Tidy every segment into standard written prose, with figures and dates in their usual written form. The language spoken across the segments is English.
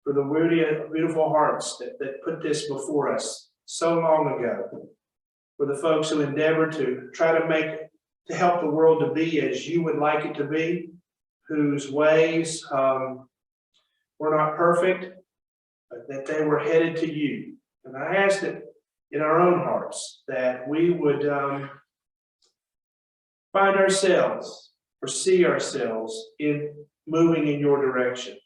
for the beautiful hearts that put this before us so long ago, for the folks who endeavor to try to help the world to be as you would like it to be, whose ways were not perfect, but that they were headed to you. And I ask that in our own hearts that we would find ourselves or see ourselves in moving in your direction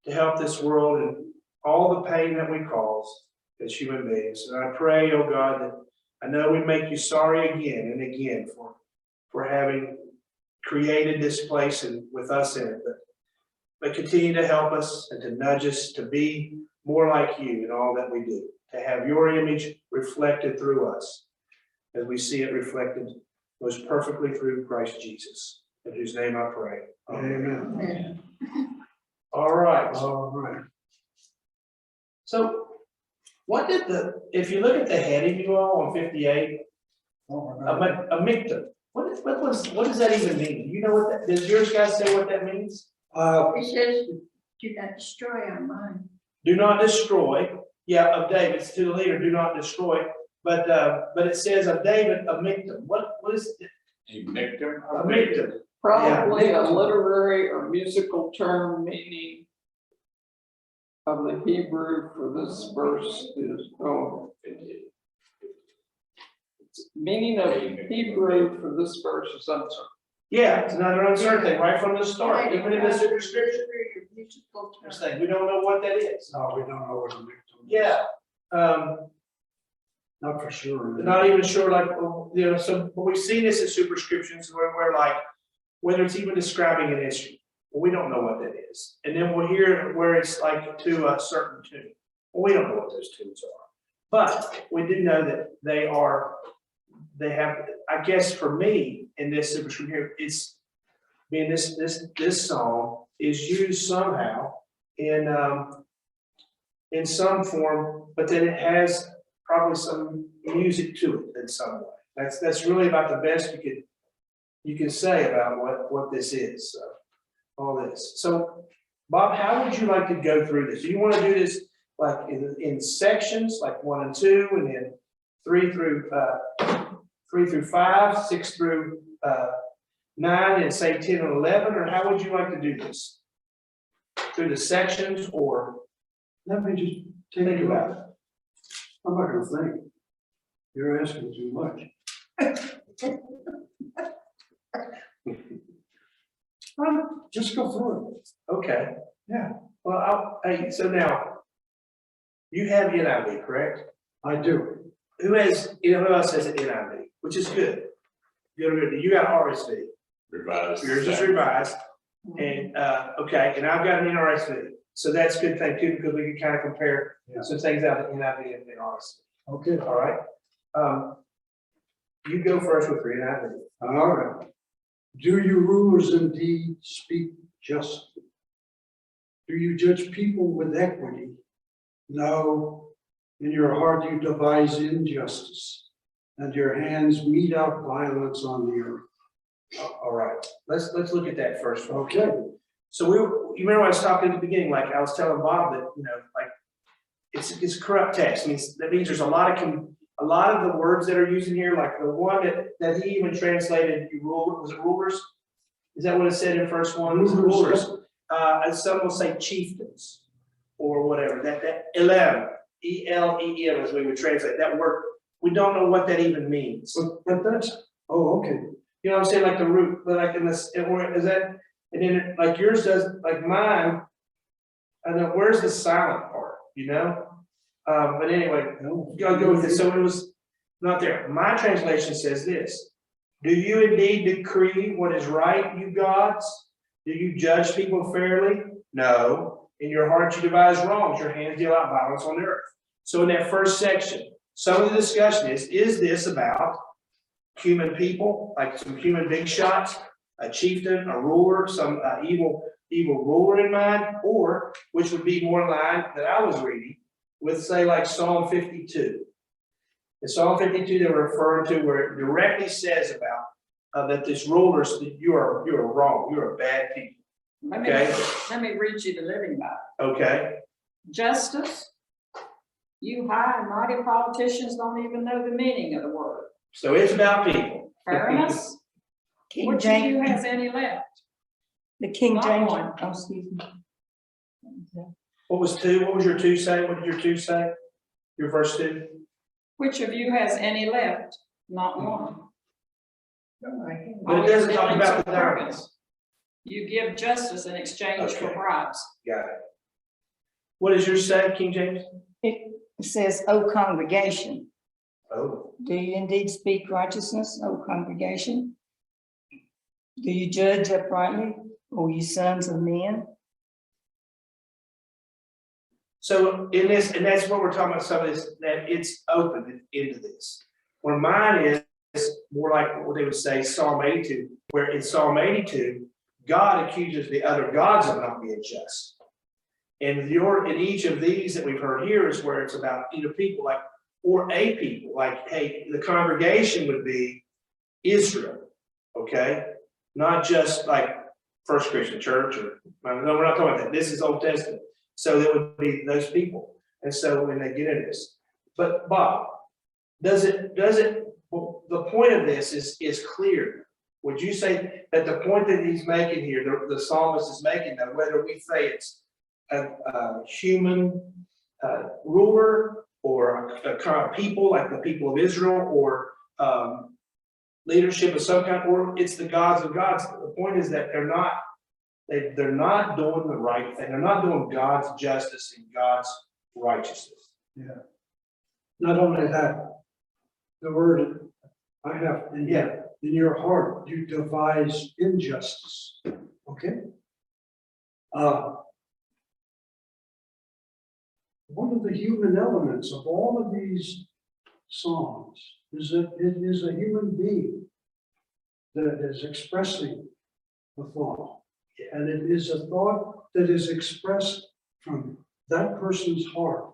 to help this world and all the pain that we cause as human beings. And I pray, oh God, that I know we make you sorry again and again for having created this place and with us in it, but continue to help us and to nudge us to be more like you in all that we do, to have your image reflected through us as we see it reflected most perfectly through Christ Jesus, in whose name I pray. Amen. Amen. All right. All right. So what did if you look at the heading, you all, on 58, a miktam, what does that even mean? Do you know what that, does yours guys say what that means? It says, do not destroy our mind. Do not destroy. Yeah, of David's to the leader, do not destroy. But it says of David, a miktam. What is it? A victim? A miktam. Probably a literary or musical term meaning of the Hebrew for this verse is, meaning of Hebrew for this verse is uncertain. Yeah, it's another uncertain thing right from the start, even in the superscription. Musical term. This thing, we don't know what that is. No, we don't know what a victim is. Yeah. Not for sure. Not even sure, like, you know, so but we've seen this in superscriptions where we're like, whether it's even describing an issue, well, we don't know what that is. And then we'll hear where it's like to a certain tune. Well, we don't know what those tunes are. But we do know that they have, I guess for me, in this superscription here, it's being this song is used somehow in some form, but then it has probably some music to it in some way. That's really about the best you can say about what this is. So, all this. So, Bob, how would you like to go through this? Do you want to do this like in sections, like 1 and 2, and then 3 through 5, 6 through 9, and say 10 and 11, or how would you like to do this? Through the sections, or Let me just take think it about back. it? I'm not gonna think. You're asking too much. Just go through it. Okay. Yeah. Well, so now you have NIV, correct? I do. Who else has an NIV, which is good. You got RSV. Revised. Yours is revised. And, okay, and I've got an NRSV. So that's a good thing too, because we can kind of compare some things out of NIV and NRSV. Okay. All right. You go first with your NIV. All right. Do you rulers indeed speak justly? Do you judge people with equity? No. In your heart you devise injustice, and your hands mete out violence on the earth. All right. Let's look at that first. Okay. So you remember I was talking at the beginning, like I was telling Bob that, you know, like it's corrupt text. I mean, that means there's a lot of the words that are used in here, like the one that he even translated, was it rulers? Is that what it said in first one? Rulers. And some will say chieftains or whatever. That Elem, E-L-E-M, as we would translate that word. We don't know what that even means. But that's, oh, okay. You know what I'm saying? Like the root, but like in this, is that, and then like yours does, like mine, I know, where's the silent part, you know? But anyway, I'll go with it. So it was not there. My translation says this: do you indeed decree what is right, you gods? Do you judge people fairly? No. In your heart you devise wrongs, your hands deal out violence on the earth. So in that first section, some of the discussion is this about human people, like some human big shots, a chieftain, a ruler, some evil ruler in mind, or which would be more in line that I was reading with, say, like Psalm 52. In Psalm 52, they were referring to where it directly says about that this ruler, that you are wrong, you are bad people. Let me read you the Living Bible. Okay. justice. You high and mighty politicians don't even know the meaning of the word. So it's about people. Fairness, King which of you James, has any left? the King Not James, one. oh, excuse me. What was two? What was your two say? What did your two say? Your verse two? Which of you has any left? Not one. But it doesn't talk about the All your diamonds. You give justice in exchange for Okay. bribes. Got it. What does yours say, King James? It says, O congregation, Oh, do you indeed speak righteousness, O congregation? Do you judge uprightly, O you sons of men? so in this, and that's what we're talking about, some of this, that it's open into this. Where mine is more like what they would say, Psalm 82, where in Psalm 82, God accuses the other gods of not being just. And in each of these that we've heard here is where it's about either people like, or a people, like, hey, the congregation would be Israel, okay? Not just like First Christian Church or, no, we're not talking about that. This is Old Testament. So there would be those people. And so when they get into this, but Bob, well, the point of this is clear. Would you say that the point that he's making here, the psalmist is making, that whether we say it's a human ruler or a kind of people like the people of Israel or leadership of some kind, or it's the gods of gods. The point is that they're not doing the right thing. They're not doing God's justice and God's righteousness. Yeah. Not only that, the word I have in your heart, you devise injustice. Okay? One of the human elements of all of these songs is that it is a human being that is expressing a thought. And it is a thought that is expressed from that person's heart.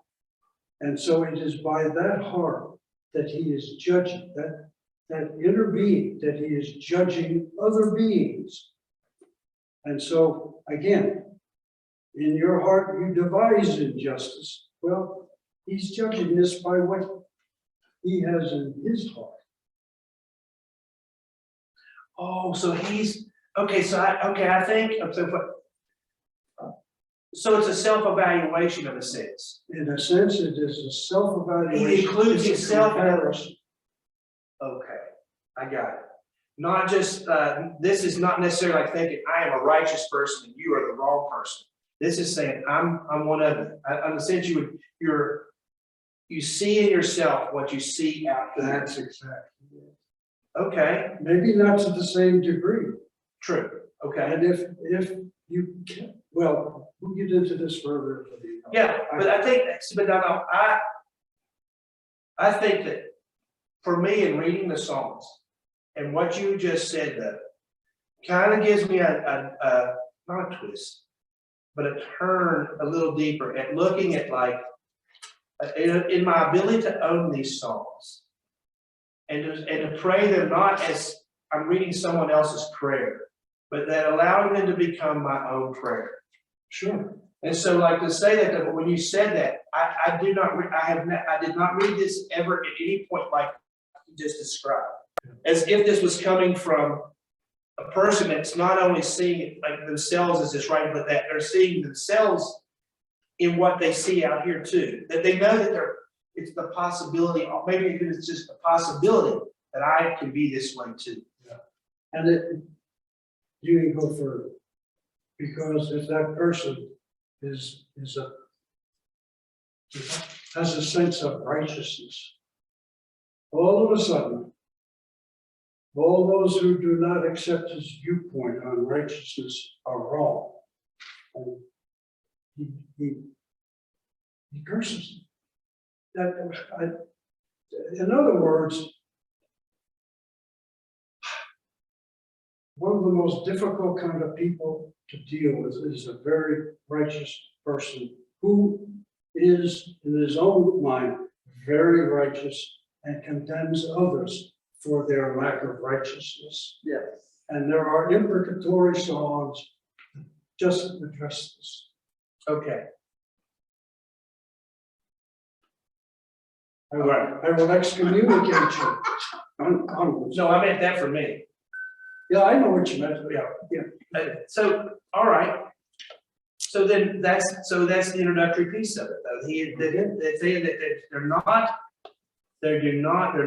And so it is by that heart that he is judging, that inner being, that he is judging other beings. And so, again, in your heart you devise injustice. Well, he's judging this by what he has in his heart. Oh, so he's okay. I think so. It's a self-evaluation of a sense. In a sense, it is a self-evaluation. He includes It's a himself in it. comparison. Okay, I got it. Not just this is not necessarily like thinking I am a righteous person and you are the wrong person. This is saying I'm one of them. In the sense you see in yourself what you see out there. That's exactly it. Okay, Maybe not to the same degree. true. Okay. And if you can, well, we'll get into this further. Yeah, but I think, but no, I think that for me in reading the Psalms and what you just said, though, kind of gives me not a twist, but a turn a little deeper at looking at like, in my ability to own these Psalms and to pray them not as I'm reading someone else's prayer, but that allowing them to become my own prayer. Sure. And so, like to say that, but when you said that, I did not read this ever at any point like you just described, as if this was coming from a person that's not only seeing it like themselves as this right, but that they're seeing themselves in what they see out here too. That they know that it's the possibility, or maybe even it's just the possibility that I can be this way too. And you can go further. Because if that person has a sense of righteousness, all of a sudden, all those who do not accept his viewpoint on righteousness are wrong. And he curses them. In other words, one of the most difficult kind of people to deal with is a very righteous person who is, in his own mind, very righteous and condemns others for their lack of righteousness. Yes. And there are imprecatory songs that just address this. Okay. I will excommunicate you. No, I meant that for me. Yeah, I know what you meant. So, all right. So then that's the introductory piece of it, though. They say that they're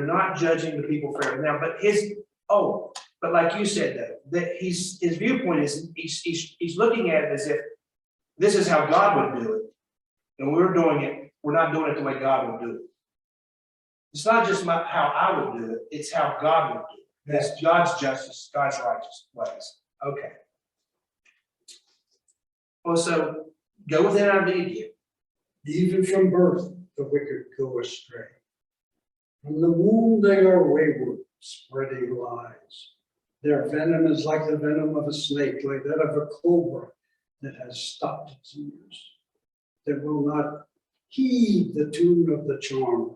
not judging the people fairly. Now, but like you said, though, that his viewpoint is, he's looking at it as if this is how God would do it. And we're not doing it the way God would do it. It's not just how I would do it, it's how God would do it. That's God's justice, God's righteous ways. Okay. Well, so go with that idea again. Even from birth, the wicked go astray. From the womb they are wayward, spreading lies. Their venom is like the venom of a snake, like that of a cobra that has stopped its ears. That will not heed the tune of the charmer,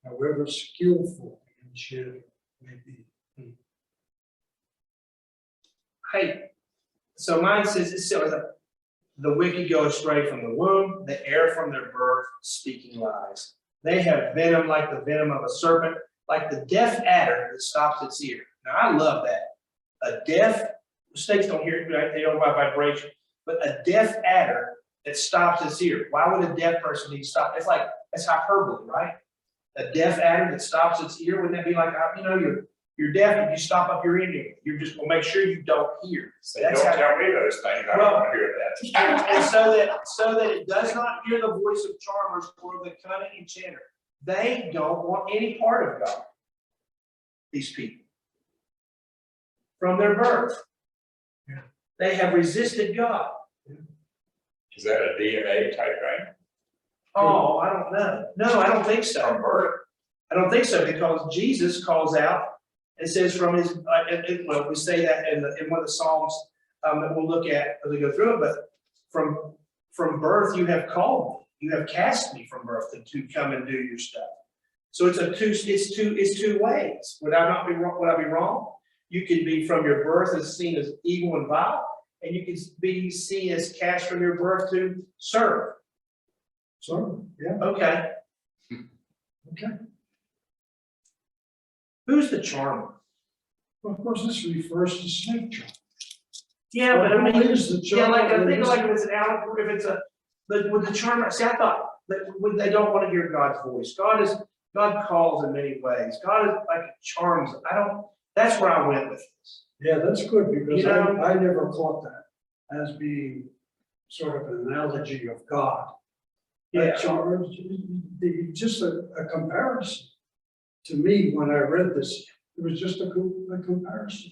however skillful the enchanter may be. Hey, so mine says, the wicked go astray from the womb, they err from their birth, speaking lies. They have venom like the venom of a serpent, like the deaf adder that stops its ear. Now, I love that. A deaf, snakes don't hear it, right? They don't by vibration, but a deaf adder that stops its ear. Why would a deaf person need to stop? That's hyperbole, right? A deaf adder that stops its ear, wouldn't that be like, you're deaf and you stop up your ear, you're just gonna make sure you don't hear. Say, don't tell me those things, I don't wanna hear that. And so that it does not hear the voice of charmers or the cunning enchanter. They don't want any part of God. These people. From their birth. They have resisted God. Is that a DNA type thing? Oh, I don't know. No, I don't think so. From birth? I don't think so, because Jesus calls out and says from his, well, we say that in one of the Psalms that we'll look at as we go through it, but from birth you have called me, you have cast me from birth to come and do your stuff. So it's two ways. Would I be wrong? You can be from your birth as seen as evil and vile, and you can be seen as cast from your birth to serve. So, yeah, Okay. okay. Who's the charmer? Well, of course, this refers to snake charmer. Yeah, but I mean, Who is the yeah, like I charmer? think like if it's an allegory, if it's but with the charmer, see, I thought that when they don't want to hear God's voice. God calls in many ways. God is like charms. That's where I went with this. Yeah, that's good, because You know- I never caught that as being sort of an analogy of God. Yeah. That charmer, just a comparison. To me, when I read this, it was just a comparison.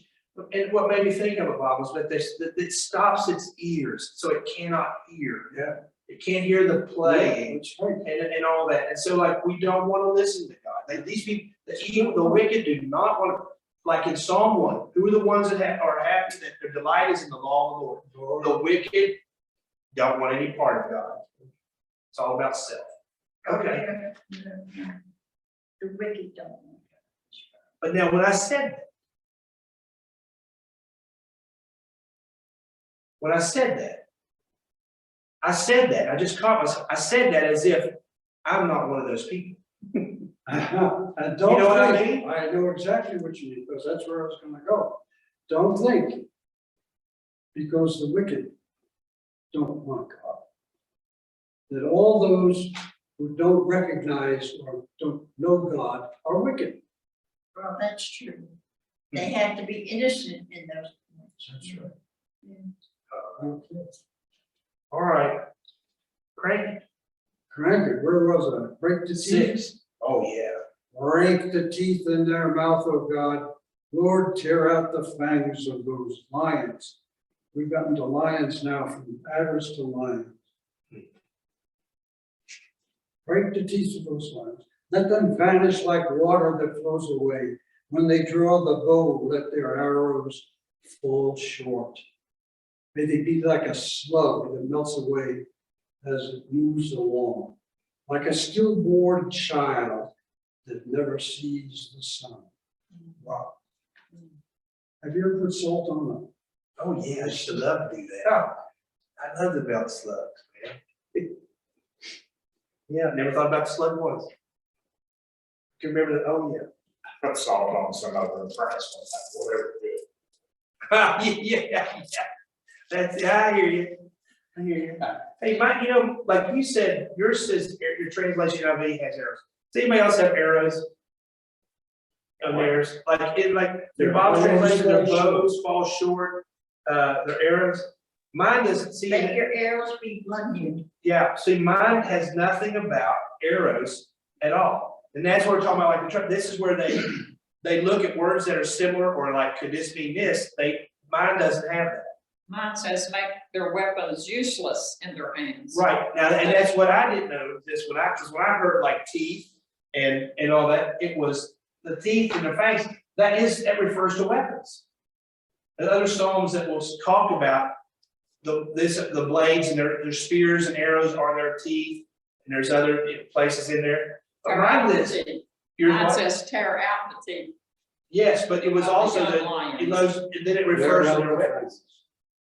And what made me think of it, Bob, was that it stops its ears, so it cannot hear. Yeah. It can't hear the play That's right. and all that. And so like, we don't want to listen to God. These people, the wicked do not want to, like in Psalm 1, who are the ones that are happy that their delight is in the law of the Lord? The wicked don't want any part of God. It's all about self. Okay. The wicked don't. But now when I said that, I just caught myself. I said that as if I'm not one of those people. And don't You know what I think- mean? I know exactly what you mean, because that's where I was gonna go. Don't think, because the wicked don't want God, that all those who don't recognize or don't know God are wicked. Well, that's true. They have to be innocent in those. That's right. Yeah. All right. Crank. Crank it, where was I? Break the teeth. 6. Oh, yeah. Break the teeth in their mouth, O God. Lord, tear out the fangs of those lions. We've gotten to lions now, from adders to lions. Break the teeth of those lions. Let them vanish like water that flows away. When they draw the bow, let their arrows fall short. May they be like a slug that melts away as it moves along, like a stillborn child that never sees the sun. Wow. Have you ever put salt on them? Oh, yeah. I used to love to do that. I love the belt slugs, man. Yeah, never thought about the slug once. can remember that, oh, yeah. Put salt on some of the furnace, whatever. Yeah. That's, I hear you. I hear you. Hey, Mike, you know, like you said, yours says, your translation of it has arrows. Does anybody else have arrows? On theirs, like, their Bible's translation, their bows fall short, their arrows. Mine doesn't see Let it. your arrows be blunted. Yeah, see, mine has nothing about arrows at all. And that's what we're talking about, like, this is where they look at words that are similar, or like, could this mean this? Mine doesn't have that. Mine says make their weapons useless in their hands. Right, now, and that's what I didn't know, because when I heard like teeth and all that, it was the teeth and the fangs, that refers to weapons. And other psalms that will talk about the blades and their spears and arrows are their teeth, and there's other places in there. But Tear out mine the is, teeth. your Mine what? says tear out the teeth. Yes, but it was of the also young that, lions. then it refers to their weapons.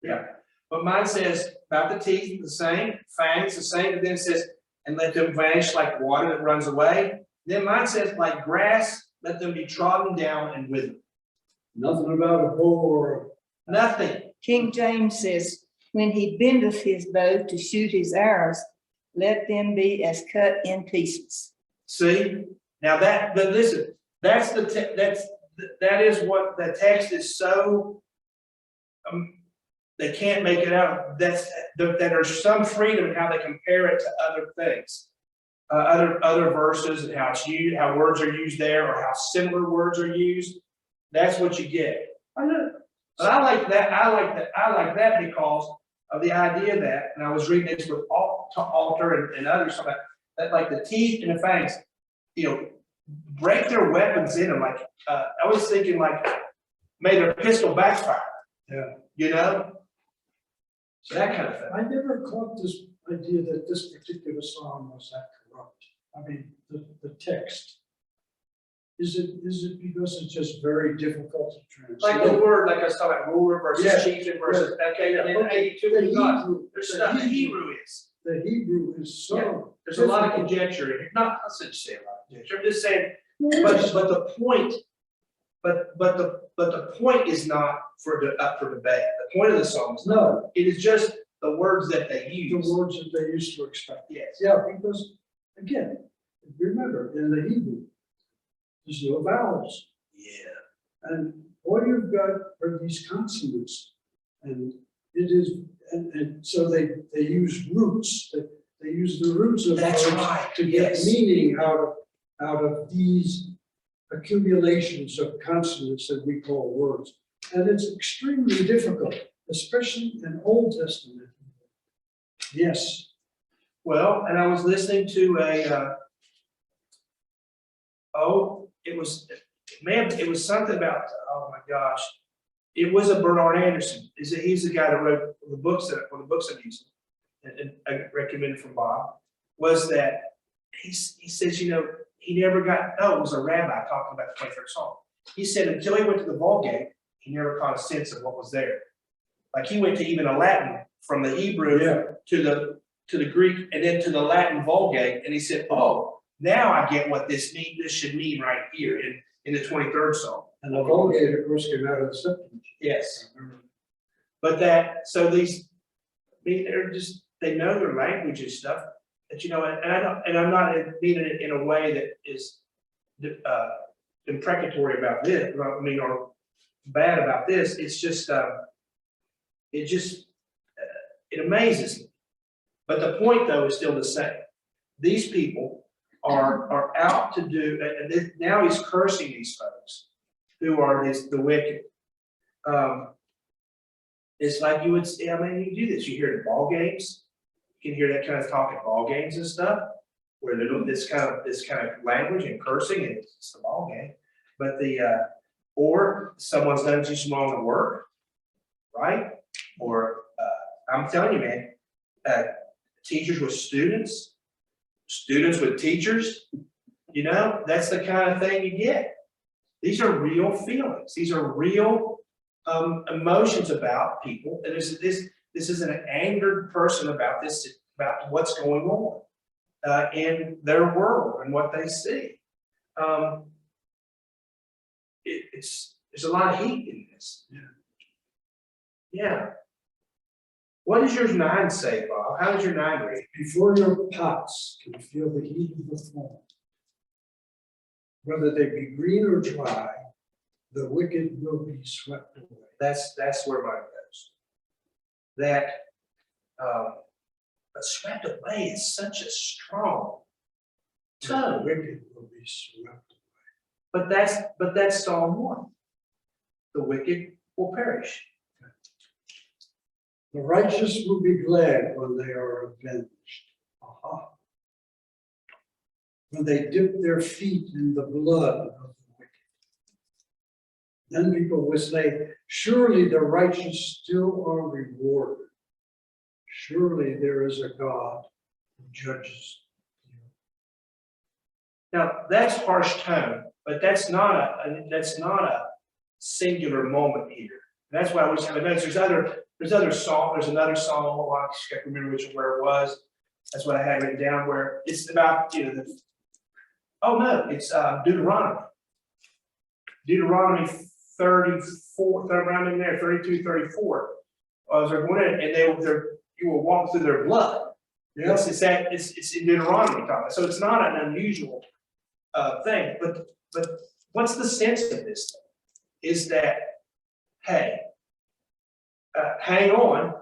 Yeah, but mine says about the teeth, the same, fangs, the same, but then it says, and let them vanish like water that runs away. Then mine says, like grass, let them be trodden down and wither. Nothing about a bow or Nothing. King James says, when he bendeth his bow to shoot his arrows, let them be as cut in pieces. See, now but listen, that is what the text is so, they can't make it out. That there's some freedom in how they compare it to other things. Other verses and how it's used, how words are used there, or how similar words are used. That's what you get. I know. But I like that because of the idea that, and I was reading this with Alter and others, that like the teeth and the fangs, break their weapons in them. Like, I was thinking like, may their pistol backfire. Yeah. So that kind of thing. I never caught this idea that this particular psalm was that corrupt. I mean, the text. Is it because it's just very difficult to translate? Like the word, like I was talking about, ruler Yeah. versus chieftain versus, okay, and then 82 is not. There's stuff, the Hebrew is. The Hebrew is so. There's a lot of conjecture in it. Not, I shouldn't say a lot of conjecture. I'm just saying, but the point, but the point is not up for debate. The point of the psalm is not. No, It is just the words that they the use. words that they used to expect. Yes. Yeah, because, again, remember, in the Hebrew, there's no vowels. Yeah. And all you've got are these consonants. And it is, and so they use roots, they use the roots of That's words right, to get yes. meaning out of these accumulations of consonants that we call words. And it's extremely difficult, especially in Old Testament. Yes. Well, and I was listening to it was something about, oh my gosh. It was a Bernard Anderson. He's the guy that wrote the books I'm using. And I recommended from Bob, was that he says, he never got, it was a rabbi talking about the 23rd Psalm. He said until he went to the Vulgate, he never caught a sense of what was there. Like he went to even a Latin from the Hebrew to the Greek and then to the Latin Vulgate, and he said, oh, now I get what this should mean right here in the 23rd Psalm. And the Vulgate, of course, came out of the Septuagint. Yes. But they know their language and stuff, that, and I'm not meaning it in a way that is imprecatory about this, or bad about this. It's just, it amazes me. But the point though is still the same. These people are out to do, and now he's cursing these folks who are the wicked. It's like you would, you do this. You hear the ball games. You can hear that kind of talk at ball games and stuff, where they're doing this kind of language and cursing, and it's the ball game. But or someone's done too small to work, right? Or I'm telling you, man, teachers with students with teachers, that's the kind of thing you get. These are real feelings. These are real emotions about people. And this is an angered person about what's going on in their world and what they see. there's a lot of heat in this. Yeah. Yeah. What does your 9 say, Bob? How does your 9 read? Before your pots can feel the heat of the flame, whether they be green or dry, the wicked will be swept away. That's where mine goes. That, but swept away is such a strong The tone. wicked will be swept. But that's Psalm 1. The wicked will perish. The righteous will be glad when they are avenged. Aha. When they dip their feet in the blood of the wicked. Then people will say, surely the righteous still are rewarded. Surely there is a God who judges you. Now, that's harsh tone, but that's not a singular moment here. That's why I wish I had notes. There's another song, oh, I can't remember where it was. That's what I had written down, where it's about, it's Deuteronomy. Deuteronomy 34, around in there, 32, 34. They're going in, and you will walk through their blood. Yes, it's in Deuteronomy, Thomas. So it's not an unusual thing, but what's the sense of this thing? Is that, hey, hang on,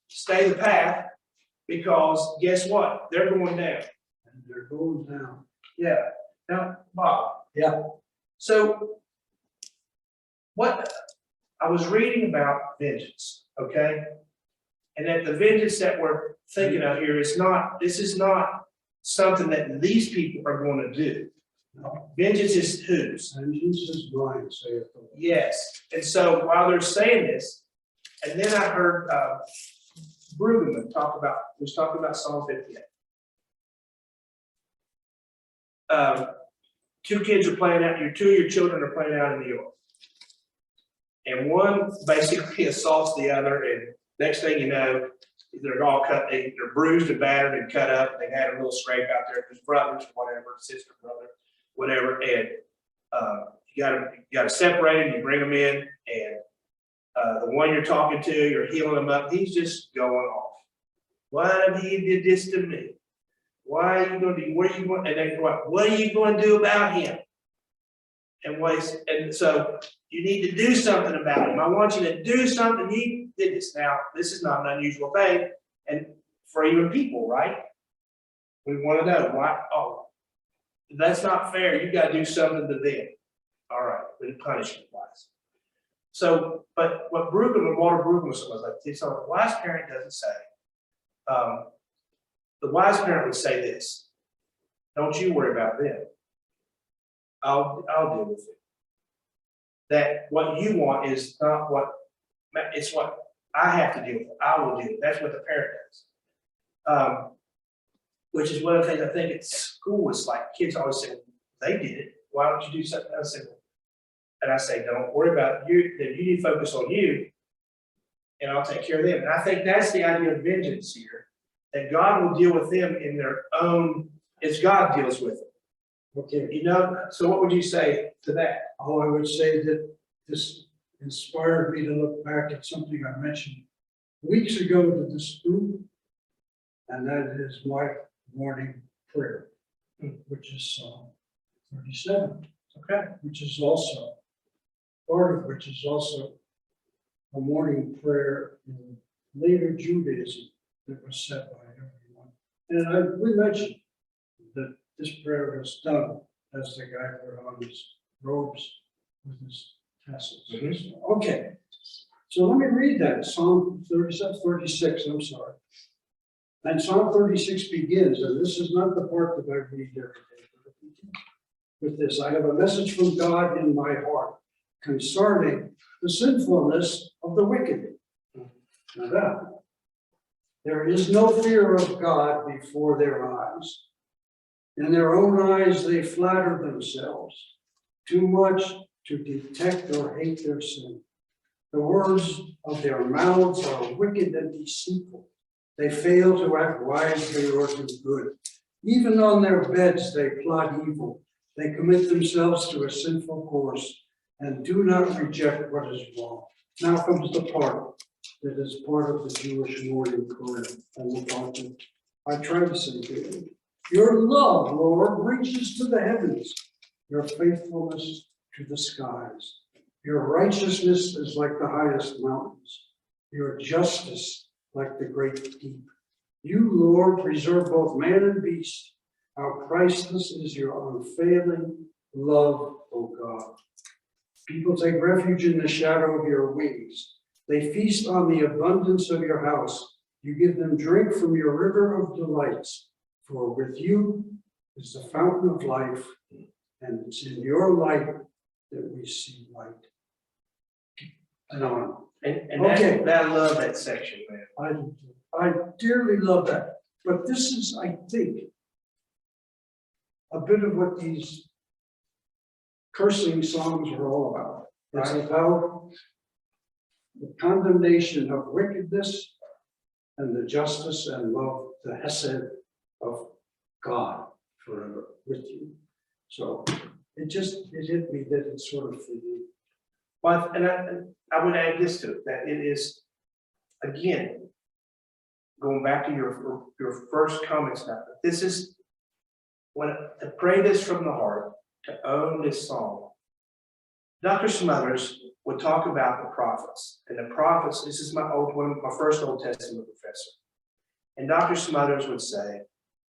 stay the path, because guess what? They're going down. And they're going down. Yeah. Now, Bob. Yeah. So, what I was reading about vengeance, okay? And that the vengeance that we're thinking of here is not, this is not something that these people are going to do. No. Vengeance is whose? Vengeance is mine, saith the Lord. Yes. And so while they're saying this, and then I heard Brueggemann was talking about Psalm 58. Two kids are playing out, two of your children are playing out in the yard. And one basically assaults the other, and next thing you know, they're all they're bruised and battered and cut up. They had a little scrape out there because brothers, whatever, sister, brother, whatever, and you gotta separate them. You bring them in, and the one you're talking to, you're healing him up. He's just going off. Why have he did this to me? Why are you going to do? What are you going? And then what are you going to do about him? And so you need to do something about him. I want you to do something. He did this. Now, this is not an unusual thing, and for even people, right? We want to know why. Oh, that's not fair. You got to do something to them. All right, with punishment wise. So, but what Walter Brueggemann was like, so the wise parent doesn't say. The wise parent would say this: don't you worry about them. I'll deal with it. That what you want is not it's what I have to deal with. I will deal with. That's what the parent does. Which is one of the things I think at school is like kids always say, they did it. Why don't you do something else? And I say, don't worry about you. Then you need to focus on you, and I'll take care of them. And I think that's the idea of vengeance here. That God will deal with them in their own, as God deals with them. Okay. So what would you say to that? Oh, I would say that this inspired me to look back at something I mentioned weeks ago to this group, and that is my morning prayer, which is Psalm 37. Okay, which is also a morning prayer in later Judaism that was said by everyone. And we mentioned that this prayer was done as the guy put on his robes with his tassels. Mhm. Okay, so let me read that, Psalm 36, I'm sorry. And Psalm 36 begins, and this is not the part that I read every day, but it begins with this: I have a message from God in my heart concerning the sinfulness of the wicked. Now that, there is no fear of God before their eyes. In their own eyes they flatter themselves too much to detect or hate their sin. The words of their mouths are wicked and deceitful. They fail to act wisely or do good. Even on their beds they plot evil. They commit themselves to a sinful course and do not reject what is wrong. Now comes the part that is part of the Jewish morning prayer and the part that I try to say to you. Your love, Lord, reaches to the heavens, your faithfulness to the skies. Your righteousness is like the highest mountains, your justice like the great deep. You, Lord, preserve both man and beast. How priceless is your unfailing love, O God. People take refuge in the shadow of your wings. They feast on the abundance of your house. You give them drink from your river of delights. For with you is the fountain of life, and it's in your light that we see light. And on. And Okay. I love that section, man. I dearly love that, but this is, I think, a bit of what these cursing songs are all about. It's Right. about the condemnation of wickedness and the justice and love, the hesed of God forever with you. So it hit me that it's sort of fitting. But, and I would add this to it, that it is, again, going back to your first comments about it, this is, when to pray this from the heart, to own this song. Dr. Smothers would talk about the prophets, and the prophets, this is my first Old Testament professor. And Dr. Smothers would say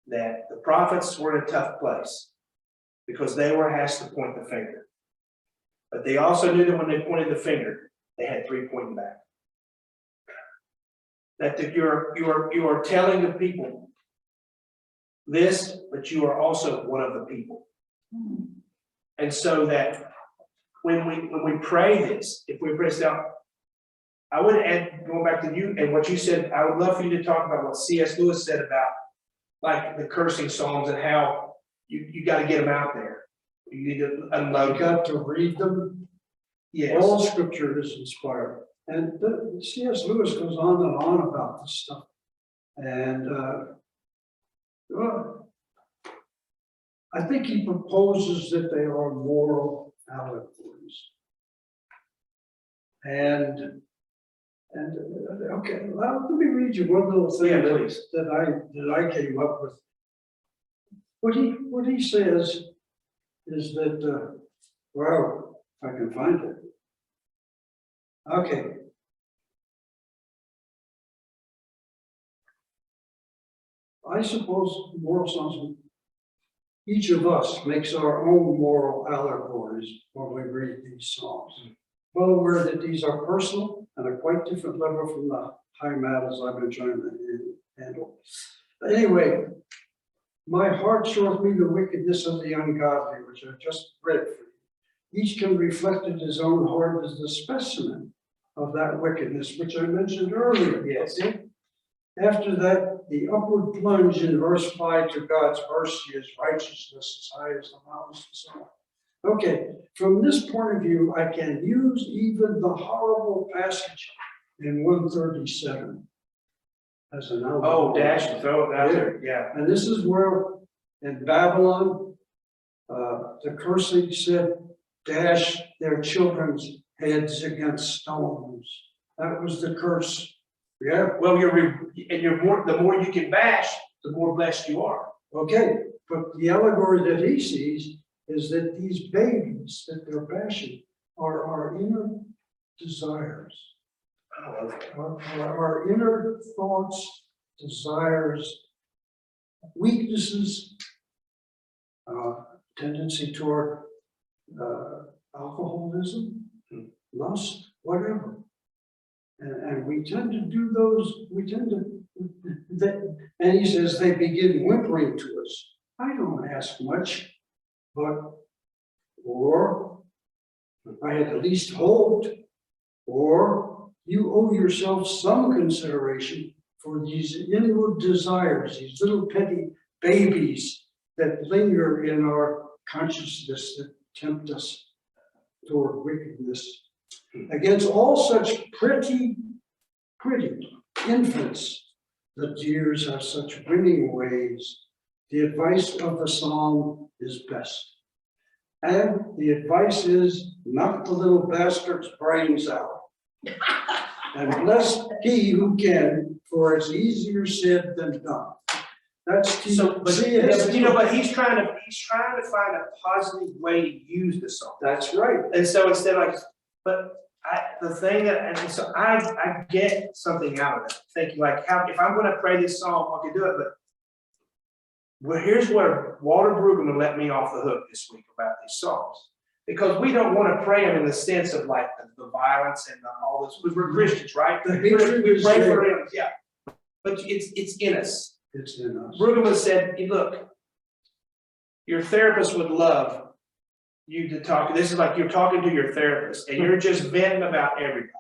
that the prophets were in a tough place because they were asked to point the finger. But they also knew that when they pointed the finger, they had three pointing back. That you are telling the people this, but you are also one of the people. And so that when we pray this, if we pray this out, I would add, going back to you and what you said, I would love for you to talk about what C.S. Lewis said about like the cursing psalms and how you got to get them out there. You need to unload. You got to read them. Yes. All scripture is inspired. And C.S. Lewis goes on and on about this stuff. And I think he proposes that they are moral allegories. And okay, well, let me read you one little thing Yeah, please. that I came up with. What he says is that well, if I can find it. Okay. I suppose moral songs, each of us makes our own moral allegories when we read these songs. Well aware that these are personal and a quite different level from the high matters I've been trying to handle. Anyway, my heart shows me the wickedness of the ungodly, which I just read for you. Each can reflect in his own heart as the specimen of that wickedness, which I mentioned earlier. Yes. Okay? After that, the upward plunge in verse 5 to God's mercy is righteousness as high as the mountains and so on. Okay, from this point of view, I can use even the horrible passage in 137 as an allegory. Oh, dash, throw it out there. Yeah. And this is where in Babylon, the cursing said, dash their children's heads against stones. That was the curse. Yeah. Well, the more you can bash, the more blessed you are. Okay, but the allegory that he sees is that these babies that they're bashing are our inner desires, our inner thoughts, desires, weaknesses, tendency toward alcoholism, lust, whatever. And we tend to do those, and he says they begin whimpering to us. I don't ask much, or I had at least hoped, or you owe yourself some consideration for these inward desires, these little petty babies that linger in our consciousness that tempt us toward wickedness. Against all such pretty infants, the dears have such winning ways. The advice of the psalm is best. And the advice is knock the little bastard's brains out. And bless he who can, for it's easier said than done. That's. So, but, see, yeah, it's- but you know, but he's trying to find a positive way to use the song. That's right. And so instead like, the thing that, and so I get something out of it, thinking like, how, if I'm gonna pray this song, I can do it, but. Well, here's where Walter Brueggemann let me off the hook this week about these songs. Because we don't wanna pray them in the sense of like the violence and all this, because we're Christians, right? The We hatred is pray for there. them, yeah. But it's in us. It's in us. Brueggemann said, "Hey, look, your therapist would love you to talk, this is like you're talking to your therapist and you're just venting about everybody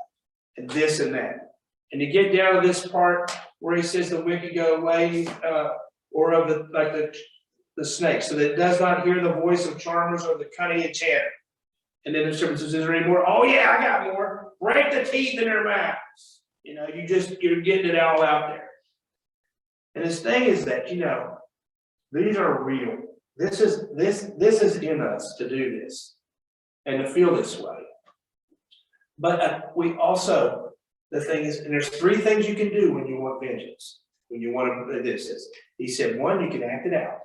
and this and that. And you get down to this part where he says the wicked go away, or of the snake, so that it does not hear the voice of charmers or the cunning enchanter. And then the serpent says, is there any more? Oh yeah, I got more. Break the teeth in their mouths. You know, you're getting it all out there. And his thing is that, you know, these are real. This is in us to do this and to feel this way. But we also, the thing is, and there's three things you can do when you want vengeance. When you want to, this is, he said, one, you can act it out,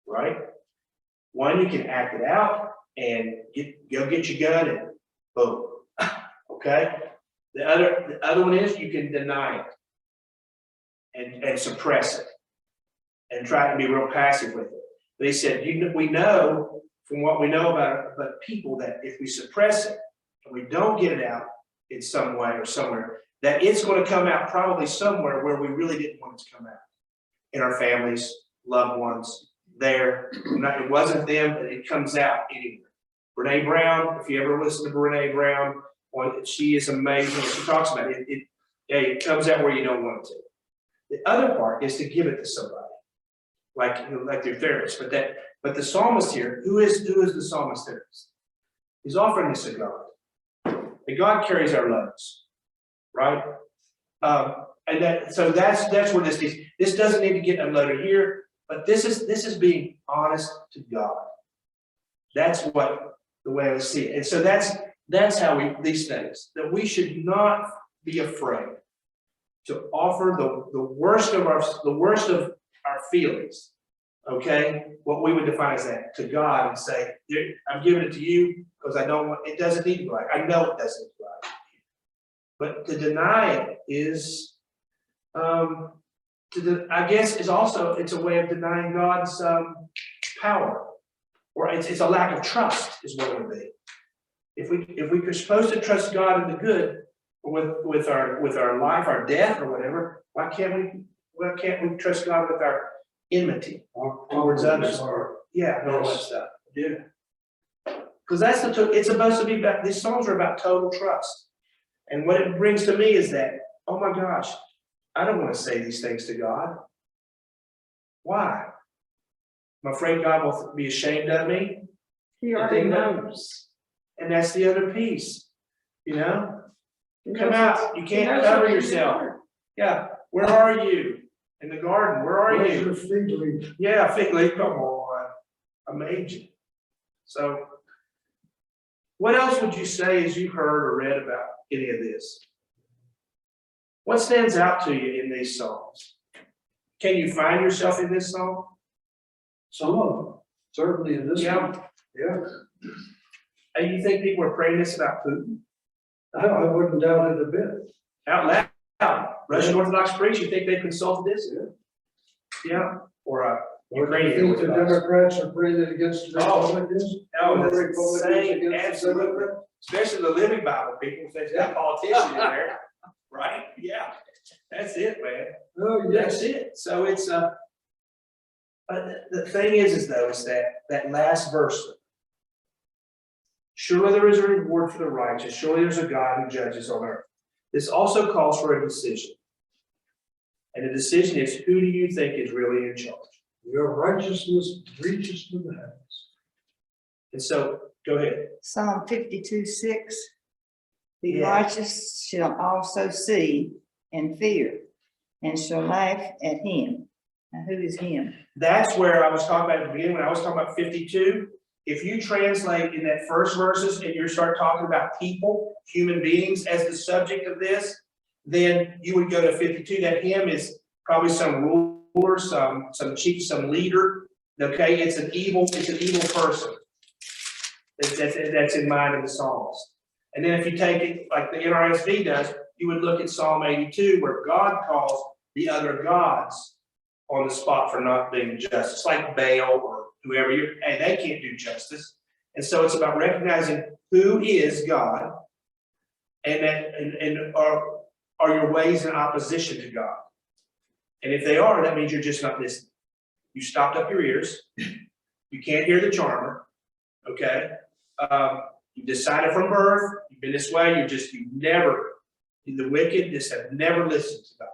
right? One, you can act it out and go get your gun and boom, okay? The other one is you can deny it and suppress it and try to be real passive with it. But he said, we know from what we know about people that if we suppress it and we don't get it out in some way or somewhere, that it's going to come out probably somewhere where we really didn't want it to come out. In our families, loved ones, there. It wasn't them, but it comes out anywhere. Brene Brown, if you ever listen to Brene Brown, she is amazing. She talks about it. It comes out where you don't want it to. The other part is to give it to somebody, like your therapist. But the psalmist here, who is the psalmist therapist? He's offering this to God. And God carries our loads, right? And so that's where this is. This doesn't need to get unloaded here, but this is being honest to God. That's what the way I see it. And so that's how these things, that we should not be afraid to offer the worst of our feelings, okay? What we would define as that to God and say, I'm giving it to you because I don't want, it doesn't need to go right. I know it doesn't go right. But to deny it is, I guess is also, it's a way of denying God's power, or it's a lack of trust is what it would be. If we're supposed to trust God in the good with our life, our death, or whatever, why can't we trust God with our enmity towards others? Yeah, and all that stuff. Yeah. Because it's supposed to be about, these songs are about total trust. And what it brings to me is that, oh my gosh, I don't want to say these things to God. Why? I'm afraid God will be ashamed of me. He already knows. And that's the other piece, you know? He Come knows out, it's- you he can't knows cover what's in your yourself. heart. Yeah, where are you? In the garden, where are Where's you? your fig leaf? Yeah, fig leaf, come on, I made you. So, what else would you say as you heard or read about any of this? What stands out to you in these songs? Can you find yourself in this song? Some of them, certainly in this Yeah. one. Yeah, And you think people are praying this about Putin? I wouldn't doubt it a bit. Out loud. Russian Orthodox priests, you think they consulted this? Yeah, or Or do you Ukrainian think the Orthodox. Democrats are praying it against the Oh. Republicans? Oh, And the that's Republicans insane, against the absolutely. Democrats? Especially the Living Bible people, if they've got politicians in there, right? Yeah, that's it, man. Oh, That's yes. it. So it's but the thing is that last verse. Surely there is a reward for the righteous. Surely there's a God who judges on earth. This also calls for a decision. And the decision is, who do you think is really in charge? Your righteousness reaches to the heavens. And so, go ahead. Psalm 52:6. The Yeah. righteous shall also see and fear, and shall laugh at him. Now, who is him? That's where I was talking about at the beginning, when I was talking about 52. if you translate in that first verses and you start talking about people, human beings as the subject of this, then you would go to 52. That him is probably some ruler, some chief, some leader. Okay, it's an evil person that's in mind in the Psalms. And then if you take it like the NRSV does, you would look at Psalm 82, where God calls the other gods on the spot for not being just. It's like Baal or whoever hey, they can't do justice. And so it's about recognizing who is God, and are your ways in opposition to God. And if they are, that means you're just not listening. You stopped up your ears. You can't hear the charmer. Okay. You decided from birth, you've been this way, the wicked just have never listened to God.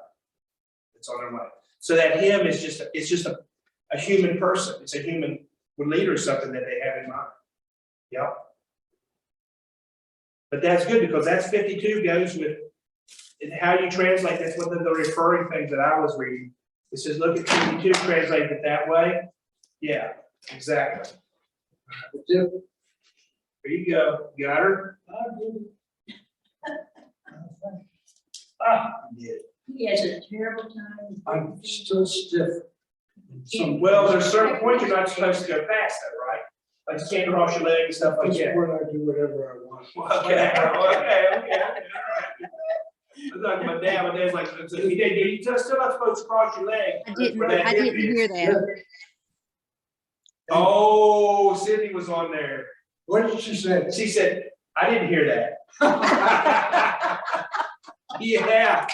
It's on their way. So that him is just a human person. It's a human leader or something that they have in mind. Yep. But that's good because that's 52 goes with and how you translate. That's one of the referring things that I was reading. It says, look at 52, translate it that way. Yeah, exactly. There you go. Got her? Yeah. He has a terrible time. I'm still stiff. Well, there's certain points you're not supposed to go past that, right? Like you can't cross your leg and stuff At like this that. point, I do whatever I want. Okay. I was talking about Dad. My dad's like, you're still not supposed to cross your leg. I for that didn't hip hear hit. that. Oh, Sydney was on there. What did she say? She said, I didn't hear that. Yeah.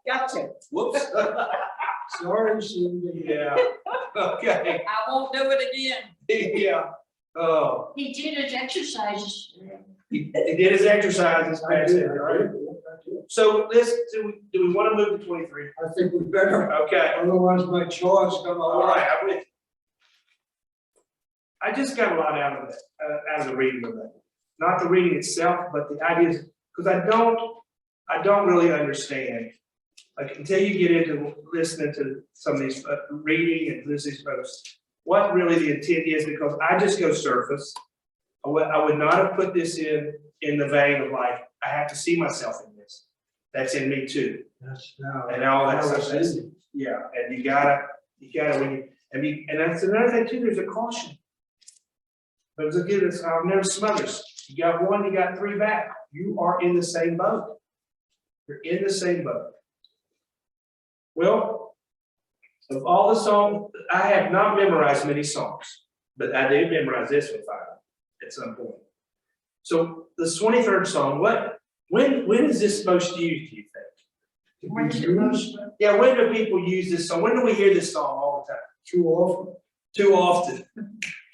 Gotcha. Whoops. Sorry, Cindy. Yeah. Okay. I won't do it again. Yeah. Oh, He did his exercises. he did his exercises. I did, Right? So do we want to move to 23? I think we better, Okay. otherwise my jaw's gonna. All right. I'm with you. I just got a lot out of that, out of the reading of that. Not the reading itself, but the ideas, because I don't really understand. Like until you get into listening to some of these reading and listening to folks, what really the intent is, because I just go surface. I would not have put this in the vein of like, I have to see myself in this. That's in me too. That's now. And all that now stuff. it's That's- in. Yeah, and you gotta, and that's another thing too, there's a caution. But it's again, I've never smothers. You got one, you got three back. You are in the same boat. You're in the same boat. Well, of all the songs, I have not memorized many songs, but I did memorize this one finally at some point. So the 23rd song, when is this most used, do you think? When is it most? Yeah, when do people use this song? When do we hear this song all the time? Too often. Too often,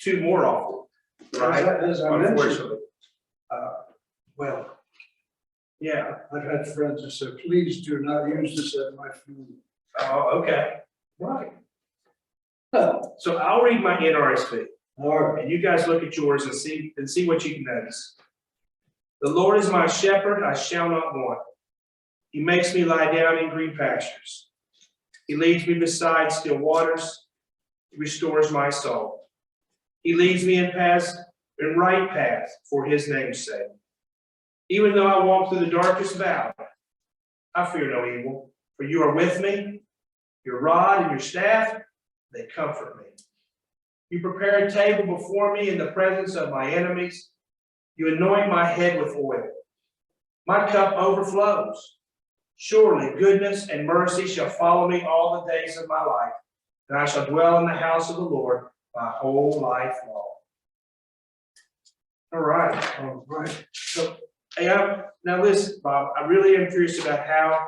too more often, right? As I mentioned, Unfortunately. well, Yeah, I've had friends that said, please do not use this at my funeral. oh, okay, right. So I'll read my NRSV, All right, and you guys look at yours and see what you can notice. The Lord is my shepherd, I shall not want. He makes me lie down in green pastures. He leads me beside still waters. He restores my soul. He leads me in right path for his name's sake. Even though I walk through the darkest valley, I fear no evil, for you are with me. Your rod and your staff, they comfort me. You prepare a table before me in the presence of my enemies. You anoint my head with oil. My cup overflows. Surely goodness and mercy shall follow me all the days of my life, and I shall dwell in the house of the Lord my whole life long. All right. all right. So, hey, now listen, Bob, I really am curious about how,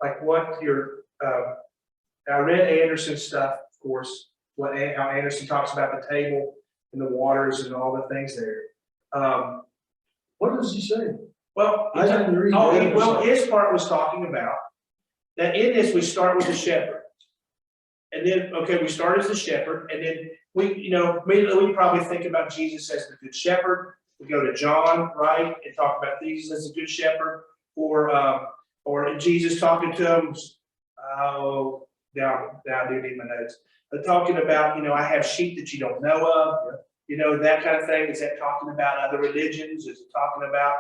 like what your, I read Anderson's stuff, of course, how Anderson talks about the table and the waters and all the things there. What does he say? Well, I didn't read that. well, his part was talking about that in this, we start with the shepherd. And then, okay, we start as the shepherd, and then immediately we probably think about Jesus as the good shepherd. We go to John, right, and talk about Jesus as a good shepherd, or Jesus talking to him. Oh, down, do need my notes. talking about, you know, I have sheep that you don't know of, you know, that kind of thing? Is that talking about other religions? Is it talking about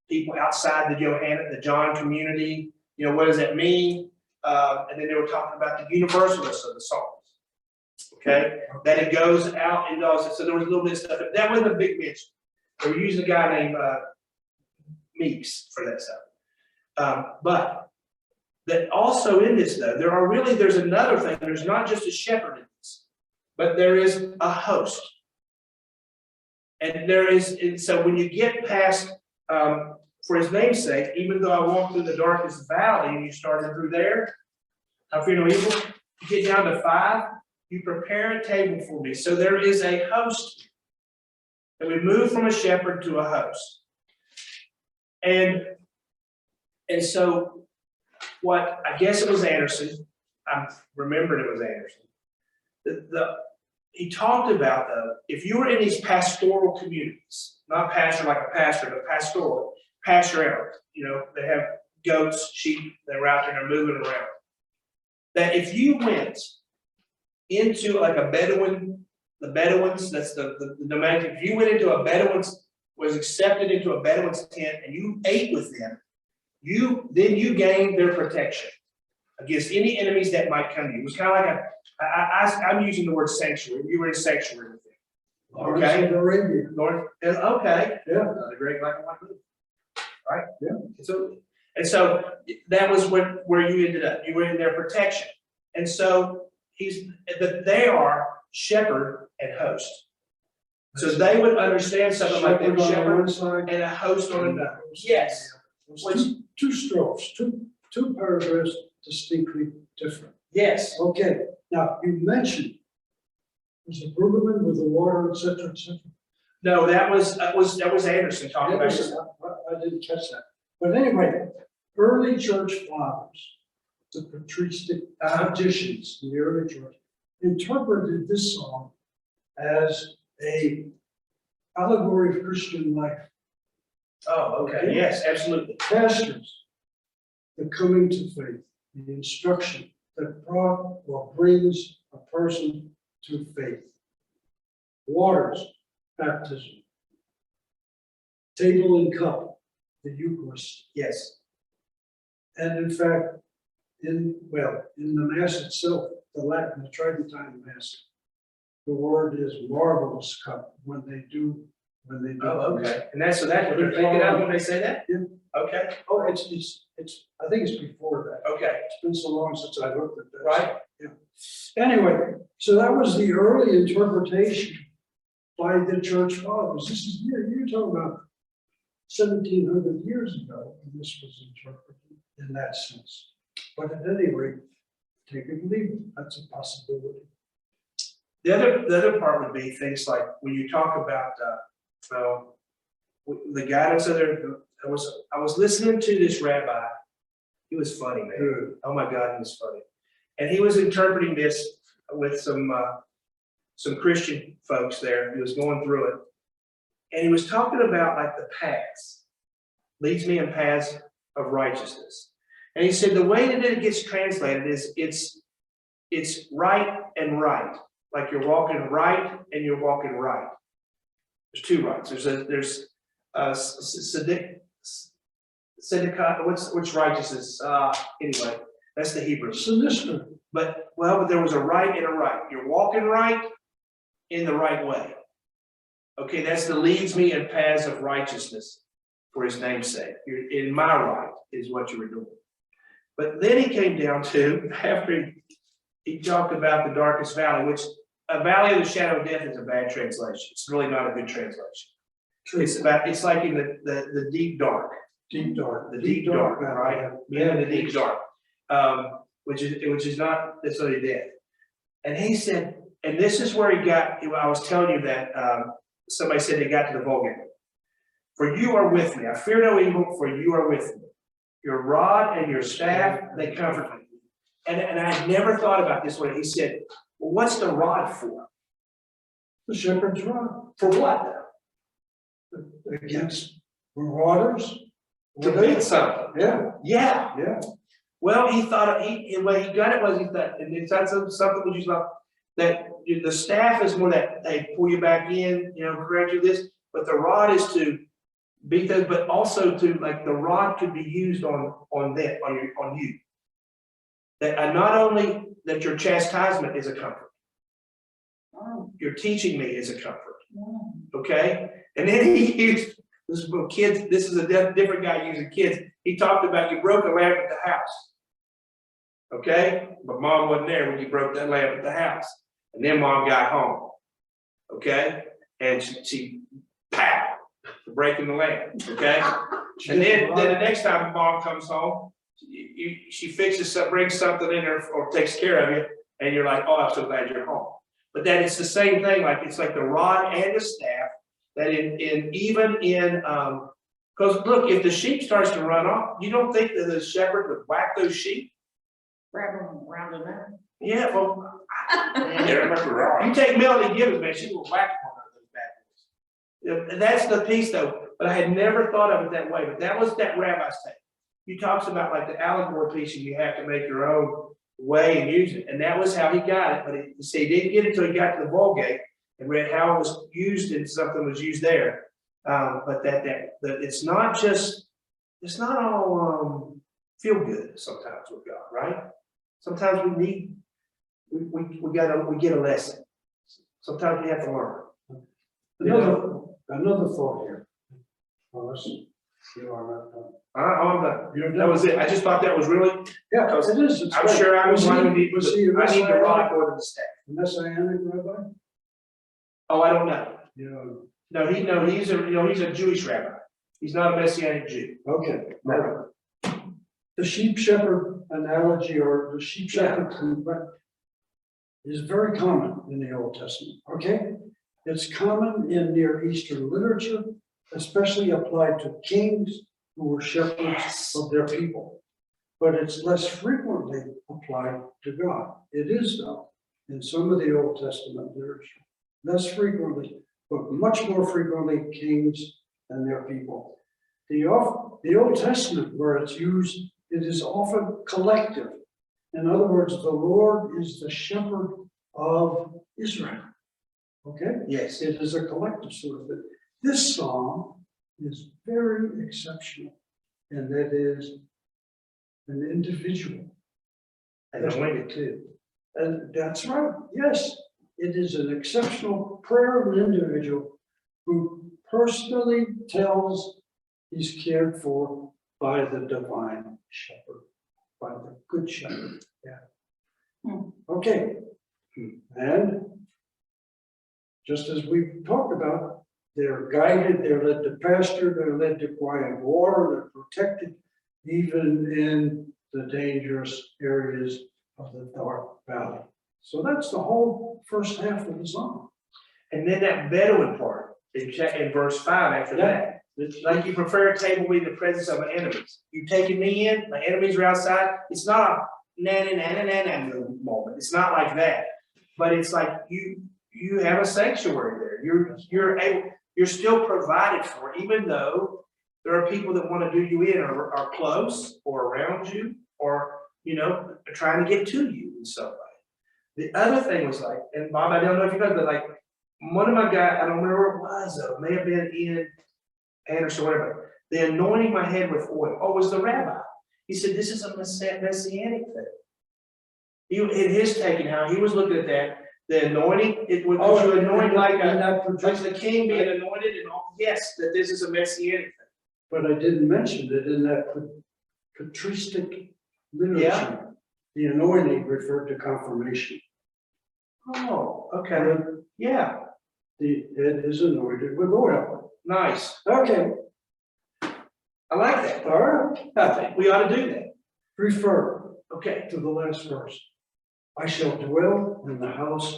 people outside the John community? You know, what does that mean? And then they were talking about the universalness of the Psalms. Okay, that it goes out and does it. So there was a little bit of stuff. That wasn't a big mention. They were using a guy named Meeks for that stuff. But that also in this though, there's another thing. There's not just a shepherd in this, but there is a host. And so when you get past, for his name's sake, even though I walk through the darkest valley, and you started through there, I fear no evil, you get down to 5, you prepare a table for me. So there is a host. And we move from a shepherd to a host. And so what, I guess it was Anderson, I remembered it was Anderson. He talked about though, if you were in these pastoral communities, not pastor like a pastor, but pastoral, pasture, you know, they have goats, sheep, they're out there, they're moving around. That if you went into like a Bedouin, the Bedouins, that's the nomadic, if you went into a Bedouin's, was accepted into a Bedouin's tent and you ate with them, then you gained their protection against any enemies that might come to you. It was kind of like I'm using the word sanctuary. You were in sanctuary with them. Lawrence Okay. of Arabia. Okay. Yeah. The great black and white movie. Right? Yeah. So that was where you ended up. You were in their protection. And so they are shepherd and host. So they would understand something like that, Shepherd on shepherd one side. and a host on another. Yes. Two strophes, two paragraphs distinctly different. Yes. Okay, now you mentioned, was it Brueggemann with the water, et cetera, et cetera? No, that was Anderson talking about Yes, this. I didn't catch that. But anyway, early church fathers, the patristic traditions in the early church, interpreted this song as a allegory of Christian life. Oh, okay. Yes, absolutely. Pastors, the coming to faith, the instruction that brought or brings a person to faith. Waters, baptism. Table and cup, the Eucharist. Yes. And in fact, in the Mass itself, the Latin, the Tridentine Mass, the word is marvelous cup when they do. Oh, okay. And that's what they're thinking of when they say that? Yeah. Okay. Oh, it's, I think it's before that. Okay. It's been so long since I looked at that. Right. Yeah. Anyway, so that was the early interpretation by the church fathers. This is, you're talking about 1700 years ago, and this was interpreted in that sense. But at any rate, take it or leave it, that's a possibility. The other part would be things like when you talk about the guidance of I was listening to this rabbi. He was funny, man. Good. Oh my God, he was funny. And he was interpreting this with some Christian folks there. He was going through it. And he was talking about like the paths, leads me in paths of righteousness. And he said the way that it gets translated is it's right and right. Like you're walking right and you're walking right. There's two rights. There's Tzedakah, which righteousness? Anyway, that's the Hebrew. Sinister. But there was a right and a right. You're walking right in the right way. Okay, that's the leads me in paths of righteousness for his name's sake. You're in my right is what you were doing. But then he came down to, after he talked about the darkest valley, which a valley of the shadow of death is a bad translation. It's really not a good translation. It's like in the deep dark. Deep dark. The deep dark, right? Yeah, the deep dark. Which is not necessarily death. And he said, and this is where he got, I was telling you that somebody said they got to the Vulgate. For you are with me. I fear no evil, for you are with me. Your rod and your staff, they comfort me. And I had never thought about this way. He said, well, what's the rod for? The shepherd's rod. For what? Against marauders. To beat something. Yeah, Yeah. yeah. Well, he thought, the way he got it was, he thought, and it's not something which is not, the staff is more that they pull you back in, correct you this, but the rod is to beat those, but also to, like, the rod could be used on you. That not only that your chastisement is a comfort, your teaching me is a comfort, okay? And then he used, this is for kids, this is a different guy using kids. He talked about you broke a lamp at the house. Okay, but mom wasn't there when you broke that lamp at the house. And then mom got home. Okay, and she pow, for breaking the lamp. Okay, and then the next time mom comes home, she fixes something, brings something in there or takes care of you, and you're like, oh, I'm so glad you're home. But that it's the same thing, like it's like the rod and the staff, that even in because look, if the sheep starts to run off, you don't think that the shepherd would whack those sheep? Grab them around the neck. Yeah, well, Yeah, remember wrong. you take Melody Gibbons, man, she will whack one of those bad boys. Yeah, that's the piece though, but I had never thought of it that way, but that was that rabbi's take. He talks about like the allegory piece, and you have to make your own way and use it, and that was how he got it, but he didn't get it until he got to the Vulgate and read how it was used and something was used there. But that it's not all feel good sometimes with God, right? Sometimes we get a lesson. Sometimes we have to learn. Another thought here. Unless you are not done. I'm done. You're That was it. I just thought that was really, Yeah, it is. It's I'm great. sure I was Was he- one who need, was he a I need the rod Messianic- more than the staff. Messianic rabbi? Oh, I don't know. You No, he's a Jewish rabbi. He's not a Messianic Jew. okay. Now, the sheep shepherd analogy or the sheep shepherd is very common in the Old Testament, okay? It's common in Near Eastern literature, especially applied to kings who were shepherds of their people. But it's less frequently applied to God. It is though, in some of the Old Testament literature. Less frequently, but much more frequently kings and their people. The Old Testament, where it's used, it is often collective. In other words, the Lord is the shepherd of Israel. Okay? Yes. It is a collective sort of thing. This psalm is very exceptional, and that is an individual. And anointed too. And that's right, yes, it is an exceptional prayer of an individual who personally tells he's cared for by the divine shepherd, by the good shepherd, yeah. Okay, and just as we talked about, they're guided, they're led to pasture, they're led to quiet water, they're protected even in the dangerous areas of the dark valley. So that's the whole first half of the song. And then that Bedouin part in verse 5 after that. It's like you prefer a table with the presence of my enemies. You taking me in, my enemies are outside. It's not a na moment. It's not like that. But it's like you have a sanctuary there. You're still provided for, even though there are people that want to do you in or are close or around you or trying to get to you in some way. The other thing was like, and Bob, I don't know if you know, but like one of my guys, I don't remember what it was though, it may have been Ian Anderson, whatever. The anointing my head with oil. Oh, it was the rabbi. He said, this is a messianic thing. In his taking, how he was looking at that, the anointing, it was you anoint like the king being anointed and all. Yes, that this is a messianic thing. But I didn't mention that in that patristic literature, Yeah. the anointing referred to confirmation. Oh, okay. Yeah, The head is anointed with oil. nice. Okay, I like that. all right, I think we ought to do that. refer Okay. to the last verse. I shall dwell in the house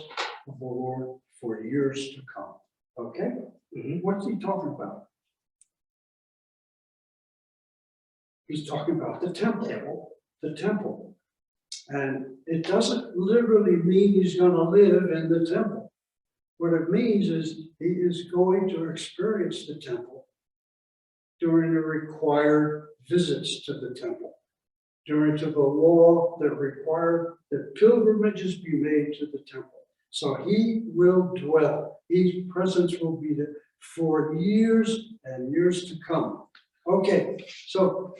of the Lord for years to come. Okay? Mhm. What's he talking about? He's talking about the temple. The temple. And it doesn't literally mean he's going to live in the temple. What it means is he is going to experience the temple during the required visits to the temple, during to the law that required that pilgrimages be made to the temple. So he will dwell, his presence will be there for years and years to come. Okay, so